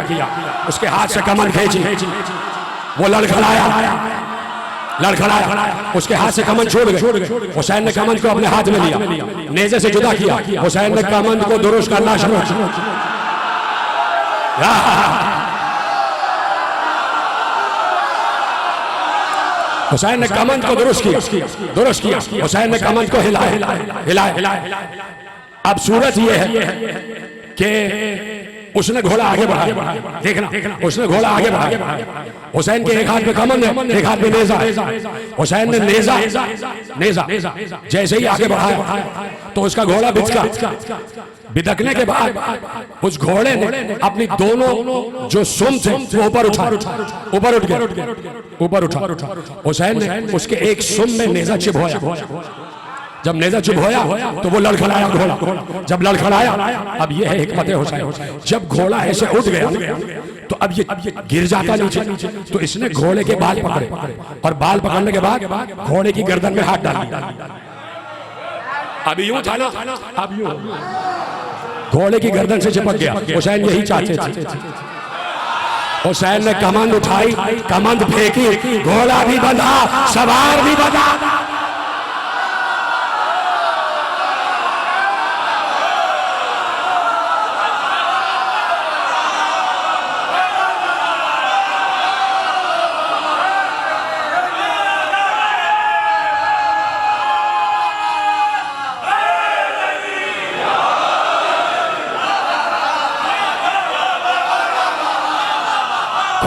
उसके हाथ से कमंद खींची, वो लड़खड़ाया, उसके हाथ से कमंद छूट गए। हुसैन ने कमंद को अपने हाथ में लिया, नेज़े से जुदा किया। हुसैन ने कमंद को दुरुस्त करना शुरू किया। हुसैन ने कमंद को दुरुस्त किया। हुसैन ने कमंद को हिलाया। अब सूरत यह है कि उसने घोड़ा आगे बढ़ाया, देखना उसने घोड़ा आगे बढ़ाया। हुसैन के एक हाथ में कमंद है, एक हाथ में नेजा। हुसैन ने नेजा जैसे ही आगे बढ़ाया तो उसका घोड़ा बिदकने के बाद उस घोड़े ने अपनी दोनों जो सुम थे वो ऊपर उठा। हुसैन ने उसके एक सुम में नेजा चिबोया। जब नेजा चुभोया तो वो लड़खड़ाया घोड़ा। जब लड़खड़ाया, अब ये है हिकमत हुसैन, जब घोड़ा ऐसे उठ गया तो अब ये गिर जाता नीचे, तो इसने घोड़े के बाल पकड़े और बाल पकड़ने के बाद घोड़े की गर्दन में हाथ डाला। अब यूं था ना, अब यूं घोड़े की गर्दन से चिपक गया। हुसैन यही चाहते थे। हुसैन ने कमंद उठाई, कमंद फेंकी, घोड़ा भी बंधा, सवार भी बंधा।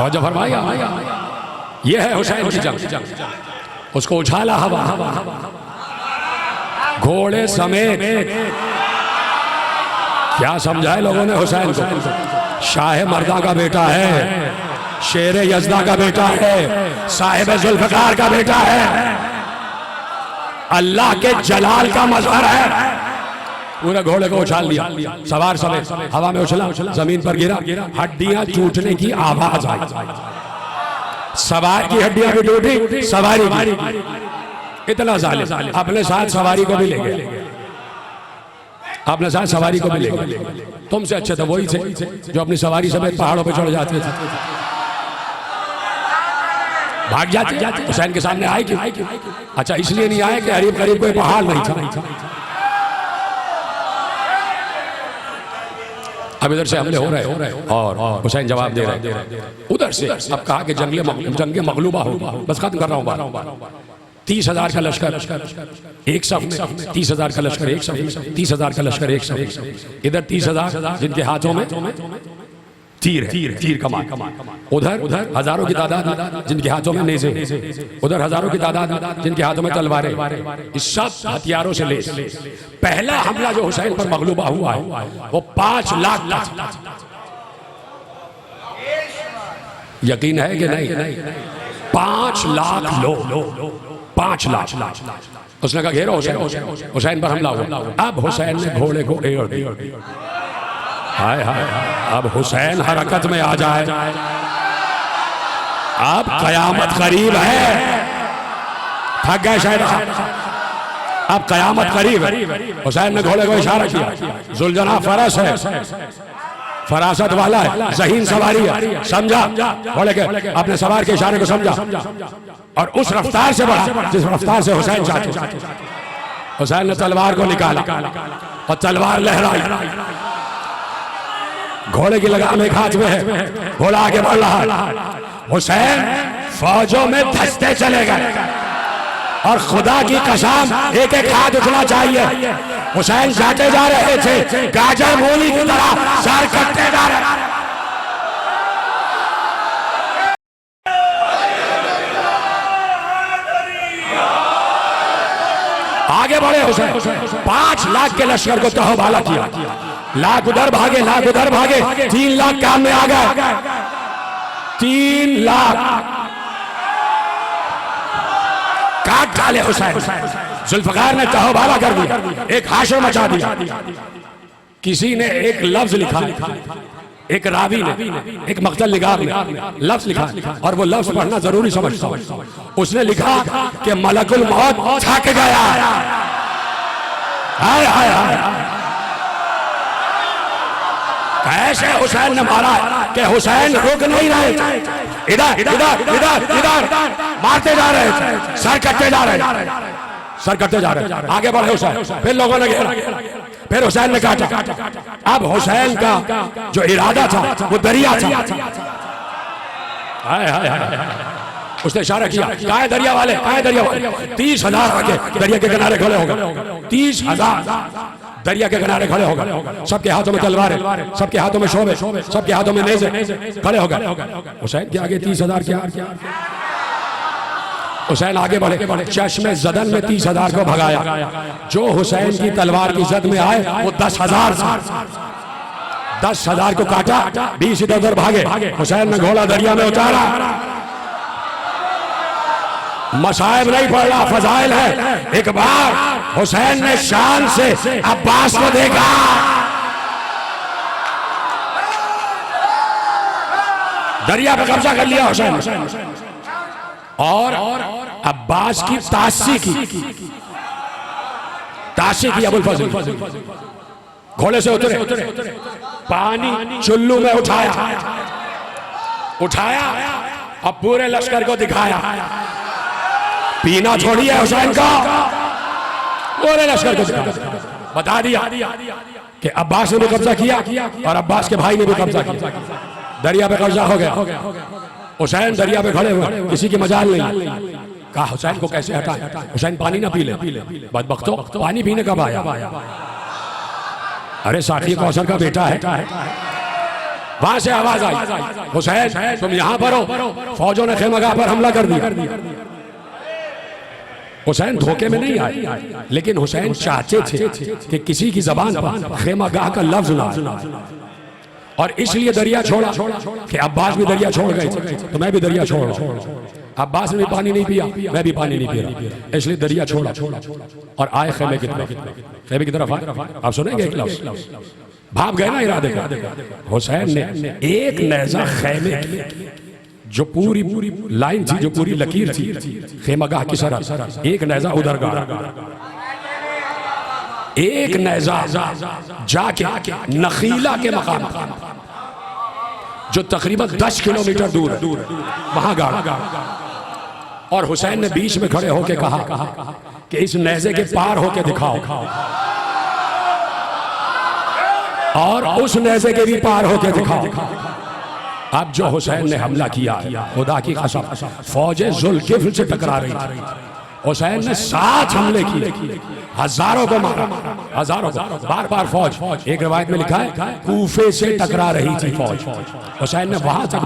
जो फरमाया ये है हुसैन की जंग। उसको उछाला हवा, घोड़े समेत। क्या समझाए लोगों ने हुसैन को? शाह मर्दा का बेटा है, शेर यज़दा का बेटा है, साहिब जुल्फ़िकार का बेटा है, अल्लाह के जलाल का मज़हर है। पूरे घोड़े को उछाल लिया, सवार समेत हवा में उछला, जमीन पर गिरा, हड्डियां टूटने की आवाज आई। सवार की हड्डियां भी टूटी, सवारी की। इतना जालिम, अपने साथ सवारी को भी ले गए, अपने साथ सवारी को भी ले गए। तुमसे अच्छे तो वही थे जो अपनी सवारी समेत पहाड़ों पे चढ़ जाते थे, भाग जाते। हुसैन के सामने आए क्यों? अच्छा, इसलिए नहीं आए कि करीब करीब कोई पहाड़ नहीं था। अब इधर से हमले हो रहे और हुसैन जवाब दे रहे उधर से। अब कहा कि जंग मगलूबा होगा। बस खत्म कर रहा हूँ बात। 30,000 का लश्कर एक सफ में, 30,000 का लश्कर एक सफ, 30,000 का लश्कर एक सफ। इधर 30,000 जिनके हाथों में तीर कमान, उधर हजारों की तादाद जिनके हाथों में नेज़े, उधर हजारों की तादाद जिनके हाथों में तलवारें, इस सब हथियारों से लैस। पहला हमला जो हुसैन पर मगलूबा हुआ है वो 5 लाख था। यकीन है कि नहीं? 5 लाख लोग, 5 लाख। उसने कहा घेरो हुसैन पर हमला हुआ। अब हुसैन ने घोड़े को एड़ दिया। हाय हाय, अब हुसैन हरकत में आ जाए। अब कयामत करीब है। थक गए शायद, अब कयामत करीब है। हुसैन ने घोड़े को इशारा किया, जुलजना फरस है, फरासत वाला है, ज़हीन सवारी है, समझा? घोड़े के अपने सवार के इशारे को समझा और उस रफ्तार से बढ़ा जिस रफ्तार से हुसैन चाहते। हुसैन ने तलवार को निकाला और तलवार लहराई। घोड़े की लगाम एक हाथ में है, घोड़ा आगे बढ़ रहा है। हुसैन फौजों में धंसते चले गए। और खुदा की कसम एक एक हाथ उठना चाहिए। हुसैन जाते जा रहे थे गाजर मूली की तरह सर कटते जा रहे। आगे बढ़े हुसैन, 5 लाख के लश्कर को तहवाला किया। लाख उधर भागे, लाख उधर भागे, 3 लाख काम में आ गए। 3 लाख काट डाले हुसैन। जुल्फकार ने तहवाला कर दिया, एक हाशर मचा दिया। किसी ने एक लफ्ज लिखा, एक रावी ने एक मक्तल निगाह में लफ्ज लिखा, और वो लफ्ज पढ़ना जरूरी समझता हूं। उसने लिखा कि मलकुल मौत थक गया। हाय हाय हाय, कैसे हुसैन ने मारा कि हुसैन रुक नहीं रहे थे, इधर इधर इधर इधर मारते जा रहे थे, सर कटते जा रहे, सर कटते जा रहे। आगे बढ़े हुसैन, फिर लोगों ने घेरा, फिर हुसैन ने काटा। अब हुसैन का जो इरादा था वो दरिया था। हाय हाय हाय, उसने इशारा किया, कहाँ है दरिया वाले, कहाँ है दरिया वाले। 30,000 आके दरिया के किनारे खड़े हो गए। 30,000 दरिया के किनारे खड़े हो गए। सबके हाथों में तलवारें, सबके हाथों में शोभे, सबके हाथों में नेज़े, खड़े हो गए। हुसैन के आगे 30,000 क्या। हुसैन आगे बढ़े, चश्मे जदन में 30,000 को भगाया। जो हुसैन की तलवार की जद में आए वो 10,000 था। 10,000 को काटा, 20 इधर उधर भागे। हुसैन ने घोड़ा दरिया में उतारा। मसाइब नहीं पड़ रहा, फजाइल है। एक बार हुसैन ने शान से अब्बास को देखा। दरिया पे कब्जा कर लिया हुसैन, और अब्बास की तासी की अबुल फजल। घोड़े से उतरे, पानी चुल्लू में उठाया, अब पूरे लश्कर को दिखाया। पीना छोड़ी है हुसैन का, पूरे लश्कर को दिखाया। बता दिया कि अब्बास ने भी कब्जा किया और अब्बास के भाई ने भी कब्जा किया। दरिया पे कब्जा हो गया। हुसैन दरिया पे खड़े हुए, किसी की मजाल नहीं। कहा हुसैन को कैसे हटाएं, हुसैन पानी ना पी ले। बदबख्तो, पानी पीने कब आया? अरे साथी कौसर का बेटा है। वहां से आवाज आई, हुसैन तुम यहां पर हो। फौजों ने खेमगाह पर हमला कर दिया। हुसैन धोखे में नहीं आए, लेकिन हुसैन चाहते थे कि किसी की जबान पर खेमगाह का लफ्ज ना, और इसलिए दरिया छोड़ा कि अब्बास भी दरिया छोड़ गए थे, तो मैं भी दरिया छोड़ रहा हूं। अब्बास ने भी पानी नहीं पिया, मैं भी पानी नहीं पी रहा, इसलिए दरिया छोड़ा और आए खेमे की तरफ आए। आप सुनेंगे एक लफ्ज, भाग गए ना इरादे का। हुसैन ने एक नेज़ा खेमे की जो पूरी लाइन थी, जो पूरी लकीर थी खेमगाह की सरहद, एक नेज़ा उधर गाड़ा, एक नेज़ा जाके नखीला के मकाम जो तकरीबन 10 किलोमीटर दूर है, वहां गाड़ा। और हुसैन ने बीच में खड़े होके कहा कि इस नेज़े के पार होके दिखाओ, और उस नेज़े के भी पार होके दिखाओ। अब जो हुसैन ने हमला किया, खुदा की कसम फौजें जुल्किफ्ल से टकरा रही थी। हुसैन ने 7 हमले किए, हजारों को मारा, हजारों को। बार बार फौज, एक रिवायत में लिखा है कूफे से टकरा रही थी फौज। हुसैन ने वहां तक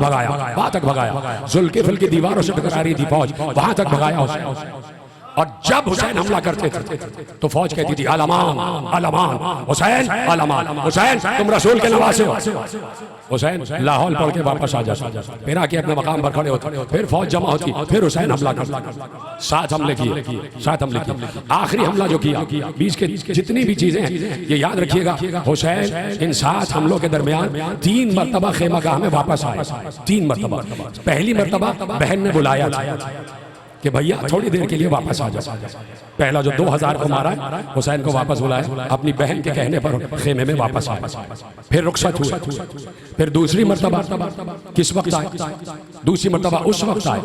भगाया, जुल्किफ्ल की दीवारों से टकरा रही थी फौज, वहां तक भगाया हुसैन। और जब हुसैन हमला करते थे तो फौज कहती थी अलमान अलमान, हुसैन अलमान, हुसैन तुम रसूल के नवासे हो। हुसैन लाहौल पढ़ के वापस आ जाता, फिर आके अपने मकाम पर खड़े होते, फिर फौज जमा होती, फिर हुसैन हमला करता। 7 हमले किए। आखिरी हमला जो किया, 20 के जितनी भी चीजें हैं ये याद रखिएगा, हुसैन इन 7 हमलों के दरमियान 3 मरतबा खेमागाह में वापस आए। 3 मरतबा। पहली मरतबा बहन ने बुलाया था कि भैया थोड़ी देर के लिए वापस आ जाओ। पहला जो 2000 को मारा है, हुसैन को वापस बुलाया, अपनी बहन के कहने पर खेमे में वापस आए। फिर रुखसत हुए। फिर दूसरी मर्तबा किस वक्त आए? दूसरी मर्तबा उस वक्त आए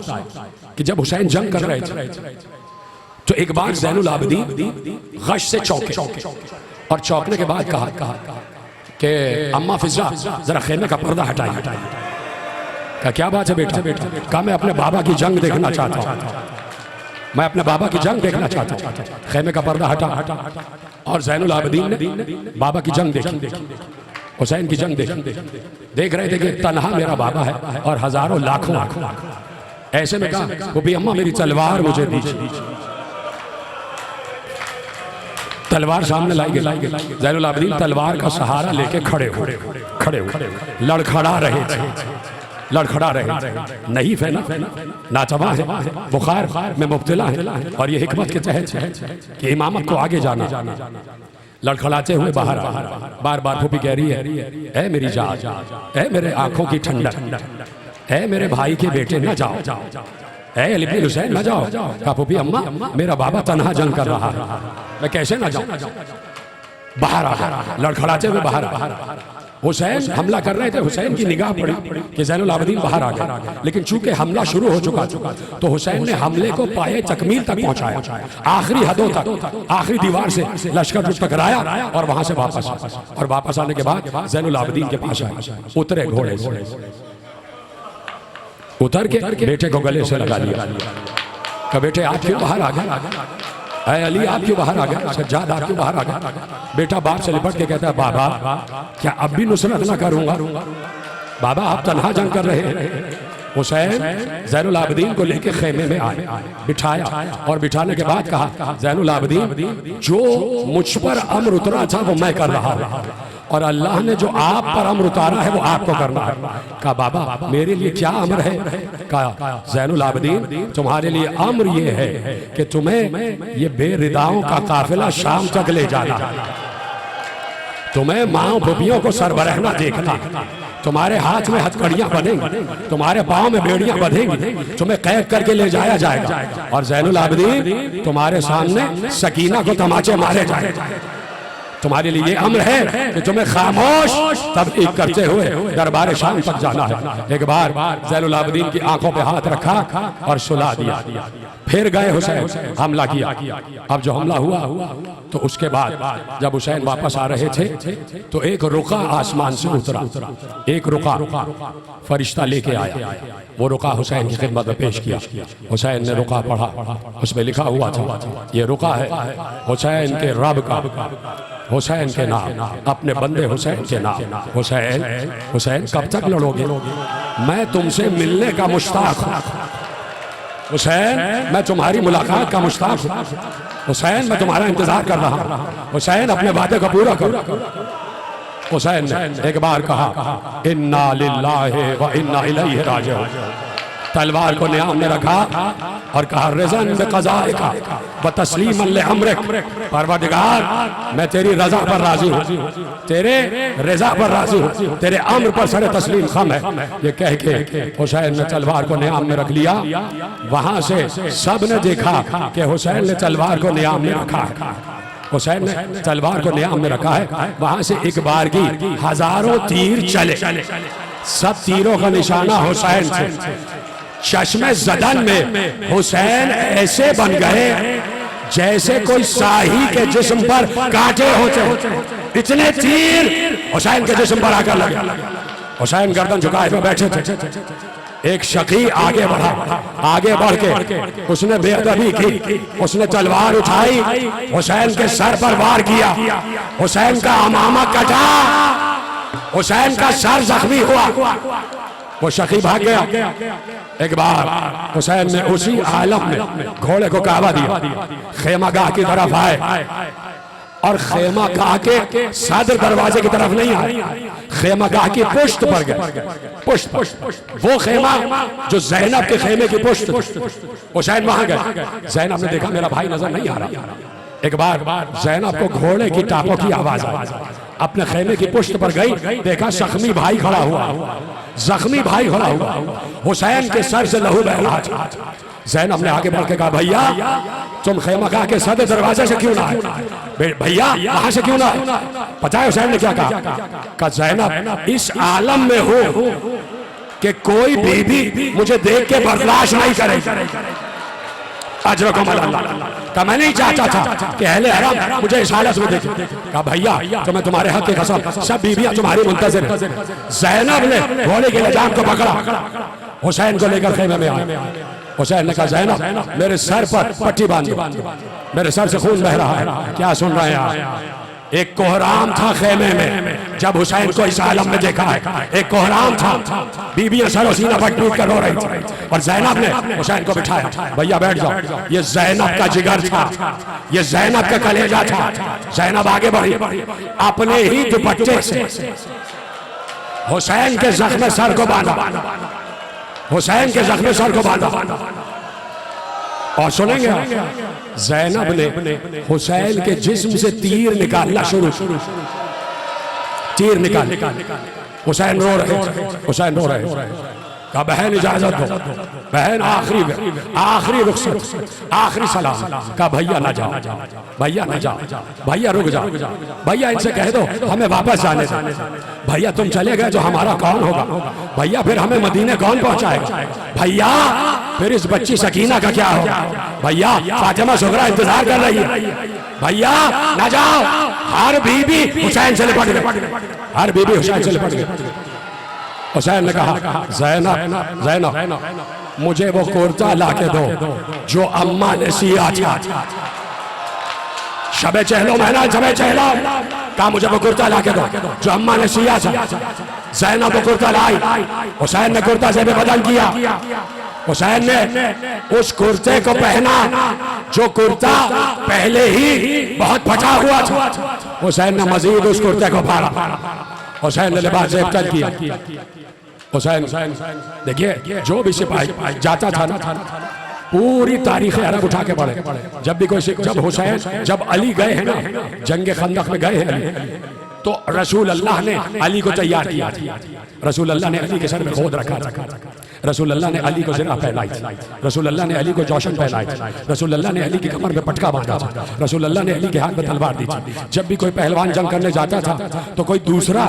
कि जब हुसैन जंग कर रहे थे, तो एक बार ज़ैनुल आबिदीन गश से चौंके, और चौंकने के बाद कहा कि अम्मा फिजा जरा खेमे का पर्दा हटाइए। क्या बात है बेटा? कहा मैं अपने बाबा की जंग देखना चाहता हूं। मैं अपने बाबा की जंग देखना चाहता हूँ। खेमे का पर्दा हटा और ज़ैनुल आबिदीन ने बाबा की जंग देखी, हुसैन की जंग देखी। देख रहे थे कि तन्हा मेरा बाबा है और हजारों लाखों। ऐसे में कहा वो भी अम्मा मेरी तलवार मुझे दीजिए। तलवार सामने लाई गई। ज़ैनुल आबिदीन तलवार का सहारा लेके खड़े हुए लड़खड़ा रहे। नहीं फैना नाचवा है, बुखार में मुब्तला है और ये हिकमत के तहत है कि इमामत को आगे जाना। लड़खड़ाते हुए बाहर बार फूफी कह रही है, ऐ मेरी जान, ऐ मेरे आंखों की ठंडक, ऐ मेरे भाई के बेटे न जाओ, ऐ अली इब्न हुसैन न जाओ। कहा फूफी अम्मा मेरा बाबा तन्हा जंग कर रहा है, मैं कैसे ना जाऊं। बाहर आ, लड़खड़ाते हुए बाहर। हुसैन हमला कर रहे थे, हुसैन की निगाह पड़ी कि ज़ैनुल आबिदीन बाहर आ गए, लेकिन चूंकि हमला शुरू हो चुका तो हुसैन ने हमले को पाए तकमील तक पहुंचाया, आखिरी हदों तक, आखिरी दीवार से लश्कर टकराया और वहां से वापस आने के बाद ज़ैनुल आबिदीन के पास आए, उतरे घोड़े से, उतर के बेटे को गले से लगा लिया। कहा बेटे आप क्यों बाहर आ गए, ऐ अली आप क्यों बाहर आ गए, सज्जाद आप क्यों बाहर आ गए। बेटा बाप से लिपट के कहता है, बाबा क्या अब भी नुसरत ना करूंगा, बाबा आप तन्हा जंग कर रहे हैं। हुसैन ज़ैनुल आबिदीन को लेके खेमे में आए, बिठाया और बिठाने के बाद कहा ज़ैनुल आबिदीन जो मुझ पर अम्र उतरा था वो मैं कर रहा हूं और अल्लाह ने जो आप पर अम्र उतारा है वो आपको करना है। कहा बाबा मेरे लिए क्या अम्र है। कहा ज़ैनुल आबिदीन तुम्हारे लिए अम्र ये है कि तुम्हें ये बेरिदाओं का काफिला शाम तक ले जाना, तुम्हें माँ भूपियों को सरबराहना देखना, तुम्हारे हाथ में हथकड़ियां बनेंगी, तुम्हारे पाँव में बेड़ियां बंधेंगी, तुम्हें कैद करके ले जाया जाएगा और ज़ैनुल आबिदीन तुम्हारे सामने सकीना को तमाचे मारे जाएगा। तुम्हारे लिए ये अम्र है कि तुम्हें खामोश तबलीग करते हुए दरबार शाम तक जाना है। एक बार ज़ैनुल आबिदीन की आंखों पे हाथ रखा और सुला दिया। फिर गए हुसैन, हमला किया। अब जो हमला हुआ तो उसके बाद जब हुसैन वापस आ रहे थे तो एक रुका आसमान से उतरा, एक रुका फरिश्ता लेके आया। वो रुका हुसैन की खिदमत में पेश किया। हुसैन ने रुका पढ़ा, उसमें लिखा हुआ था ये रुका है हुसैन के रब का, हुसैन के नाम, अपने बंदे हुसैन के नाम। हुसैन हुसैन कब तक लड़ोगे, मैं तुमसे मिलने का मुश्ताक हूँ। हुसैन मैं तुम्हारी मुलाकात का मुश्ताक हूँ। हुसैन मैं तुम्हारा इंतजार कर रहा हूँ। हुसैन अपने वादे को पूरा करो। हुसैन ने एक बार कहा इन्ना लिल्लाहि व इन्ना इलैहि राजिऊन, तलवार को नियाम में रखा और कहा रिज़न बिक़ज़ाइका व तस्लीमन लिअम्रिक, परवरदिगार मैं तेरी रजा पर राजी हूँ, तेरे रजा पर राजी हूँ, तेरे अम्र पर सरे तस्लीम खम है। ये कह के हुसैन ने तलवार को नियाम में रख लिया। वहां से सब ने देखा कि हुसैन ने तलवार को नियाम में रखा है, हुसैन ने तलवार को नियाम में रखा है। वहां से एक बार की हजारों तीर चले, सब तीरों का निशाना हुसैन से। चश्मे ज़दन में हुसैन ऐसे बन गए जैसे कोई शाही के जिस्म पर कांटे होते, इतने तीर हुसैन के जिस्म पर आकर लगे। हुसैन गर्दन झुकाए हुए बैठे थे। एक शकी आगे बढ़ा, आगे बढ़ के उसने बेअदबी की, उसने तलवार उठाई, हुसैन के सर पर वार किया, हुसैन का अमामा कटा, हुसैन का सर जख्मी हुआ, वो शकी भाग गया। एक बार हुसैन ने उसी आलम में घोड़े को कावा दिया, खेमागाह की तरफ आए और खेमागाह के सदर दरवाजे की तरफ नहीं आए, खेमागाह की पुश्त पर गए, पुश्त वो खेमा जो ज़ैनब के खेमे की पुश्त। हुसैन वहां गए, ज़ैनब ने देखा मेरा भाई नजर नहीं आ रहा। एक बार ज़ैनब को घोड़े की टापों की आवाज आई, अपने खेमे की पुश्त पर गई, देखा जख्मी भाई खड़ा हुआ, जख्मी भाई खड़ा हुआ, हुसैन के सर से लहू बह रहा था। ज़ैनब ने आगे बढ़ के कहा भैया तुम खेमागाह के सदर दरवाजे से क्यों ना आए, भैया वहां से क्यों ना आए। पता है हुसैन ने क्या कहा, ज़ैनब इस आलम में हो कि कोई बीबी मुझे देख के बर्दाश्त नहीं करेगी। अजरकुम अल्लाह का मैं नहीं चाहता था कि अहले हरम मुझे इस हालत में देखे। कहा भैया तो मैं तुम्हारे हक की कसम सब बीबियां तुम्हारी मुंतज़िर हैं। ज़ैनब ने घोड़े के लजाम को पकड़ा हुसैन को लेकर खेमे में आए। हुसैन ने कहा ज़ैनब मेरे सर पर पट्टी बांधो, मेरे सर से खून बह रहा है। क्या सुन रहे हैं आप? एक कोहराम था खेमे में जब हुसैन को इस आलम में देखा है। एक कोहराम था, बीबियां सरो सीना पट पीट कर रो रही थी और ज़ैनब ने हुसैन को बिठाया, भैया बैठ जाओ। ये ज़ैनब का जिगर था, ये ज़ैनब का कलेजा था। ज़ैनब आगे बढ़ी, अपने ही दुपट्टे से हुसैन के जख्म सर को बांधा, हुसैन के जख्म सर को बांधा। और सुनेंगे ज़ैनब ने हुसैन के जिस्म से तीर निकालना शुरू, तीर निकाल। हुसैन रो रहे, हुसैन रो रहे। कहा बहन इजाजत दो, बहन आखिरी रुखसत, आखिरी सलाम। कहा भैया ना जाओ, भैया ना जाओ, भैया रुक जाओ, भैया इनसे कह दो हमें वापस जाने दो। भैया तुम चले गए तो हमारा कौन होगा? भैया फिर हमें मदीने कौन पहुंचाएगा? भैया फिर इस बच्ची सकीना का क्या होगा? भैया फातिमा सुगरा इंतजार कर रही है, भैया ना जाओ। हर बीबी हुसैन से लिपट गई, हर बीबी हुसैन से लिपट गई। हुसैन ने कहा ज़ैनब ज़ैनब मुझे वो कुर्ता ला के दो जो अम्मा ने सिया था। शबे चहलो महना शबे चहलो, कहा मुझे वो कुर्ता ला के दो जो अम्मा ने सिया था। ज़ैनब वो कुर्ता लाई, हुसैन ने कुर्ता से बदल किया। हुसैन ने उस कुर्ते को पहना जो कुर्ता पहले ही बहुत फटा हुआ था। हुसैन ने मजीद उस कुर्ते को फाड़ा, हुसैन ने लिबास इफ्तार किया। हुसैन देखिए जो भी सिपाही जाता था ना, पूरी तारीख अरब उठा के पढ़े। जब भी कोई जब हुसैन जब अली गए हैं ना, जंग खंदक में गए हैं अली, तो रसूल अल्लाह ने अली को तैयार किया। रसूल अल्लाह ने अली के सर में खोद रखा था, रसूल अल्लाह ने अली को ज़रा पहनाई, रसूल अल्लाह ने अली को जौशन पहनाई, रसूल अल्लाह ने अली की कमर में पटका बांधा था, रसूल अल्लाह ने अली के हाथ में तलवार दी थी। जब भी कोई पहलवान जंग करने जाता था तो कोई दूसरा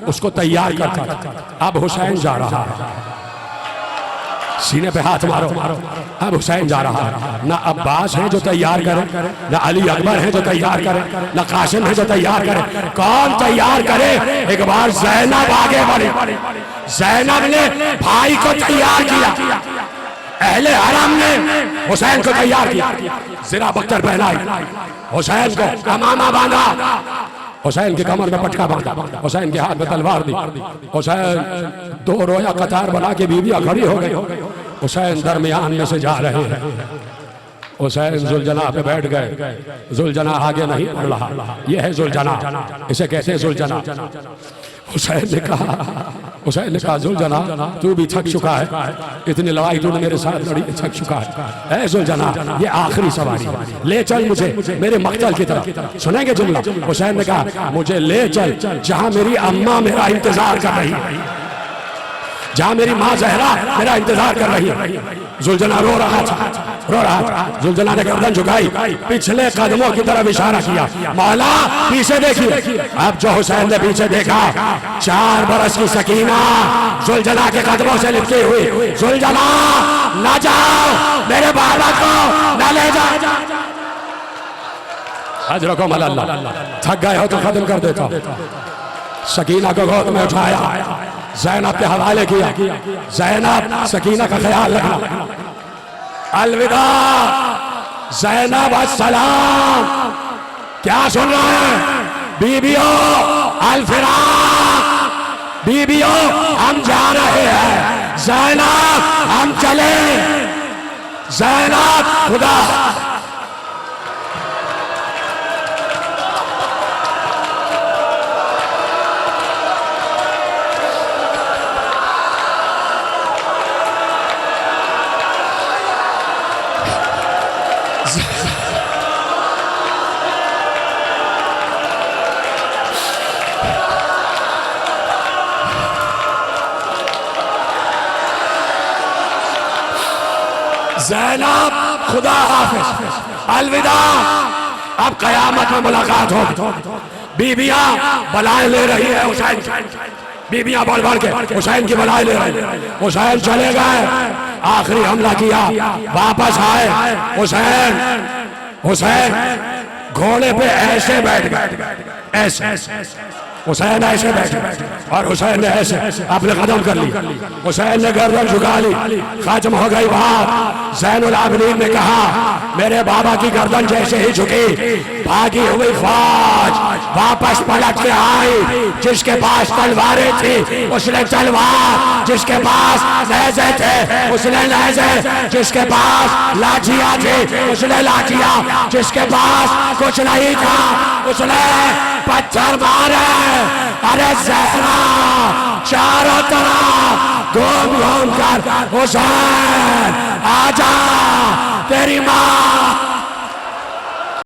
उसको तैयार करता था। अब हुसैन जा रहा है, सीने पे हाथ मारो, अब हुसैन जा रहा है। ना अब्बास है जो तैयार करे, ना अली अकबर है जो तैयार करे, ना कासिम है जो तैयार करे। कौन तैयार करे? एक बार ज़ैनब आगे बढ़ी, ज़ैनब ने भाई को तैयार किया, अहले हरम ने हुसैन को तैयार किया। ज़रा बख्तर पहनाई, हुसैन को अमामा बांधा, हुसैन की कमर में पटका बांधा, हुसैन के हाथ में तलवार दी। हुसैन दो रोया कतार बना के बीवियां खड़ी हो गई। हुसैन दरमियान में से जा रहे हैं। हुसैन जुलजना पे बैठ गए। जुलजना आगे नहीं बढ़ रहा, यह है जुलजना, इसे कहते हैं जुलजना। हुसैन ने कहा जुलजना तू भी थक चुका है, इतनी लड़ाई तूने मेरे साथ लड़ी, थक चुका है। ऐ जुलजना ये आखिरी सवारी, ले चल मुझे मेरे मक्तल की तरफ। सुनेंगे जुमला? हुसैन ने कहा मुझे ले चल जहां मेरी अम्मा मेरा इंतजार कर रही है, जहां मेरी माँ ज़हरा मेरा इंतजार कर रही है। जुलजना रो रहा था। जुलजना ने गर्दन झुकाई, पिछले कदमों की तरफ इशारा किया, मौला पीछे देखिए। अब जो हुसैन ने पीछे देखा, 4 बरस की सकीना जुलजना के कदमों से लिपटी हुई। जुलजना ना जाओ, मेरे बाबा को ना ले जाओ। अजरकुम अल्लाह, थक गए हो तो खत्म कर देता। सकीना को गोद में उठाया, ज़ैनब के हवाले किया। ज़ैनब सकीना का ख्याल रखना। अलविदा ज़ैनब अस्सलाम। क्या सुन रहे हैं बीबियों? अलफिराक, बीबियों हम जा रहे हैं। ज़ैनब हम चले, ज़ैनब खुदा। ज़ैनब खुदा हाफिज, अलविदा। अब कयामत में मुलाकात होगी। बीबियां बलाएं ले रही है हुसैन, बीबियां बढ़ बढ़ के हुसैन की बलाएं ले रही है। हुसैन चले गए, आखिरी हमला किया, वापस आए। हुसैन घोड़े पे ऐसे बैठ गए, ऐसे हुसैन ऐसे बैठे और हुसैन ने ऐसे अपने कदम कर ली, हुसैन ने गर्दन झुका ली, खत्म हो गई बात। ज़ैनुल आबिदीन ने कहा मेरे बाबा की गर्दन जैसे ही झुकी, भागी हुई फौज वापस पलट के आई। जिसके पास तलवारें थी उसने तलवार, जिसके पास नेज़े थे उसने नेज़े, जिसके पास लाठियां थी उसने लाठियां, जिसके पास कुछ नहीं था उसने पत्थर मारे। अरे ज़हरा चारों तरफ घूम घूम कर हुसैन आजा, तेरी माँ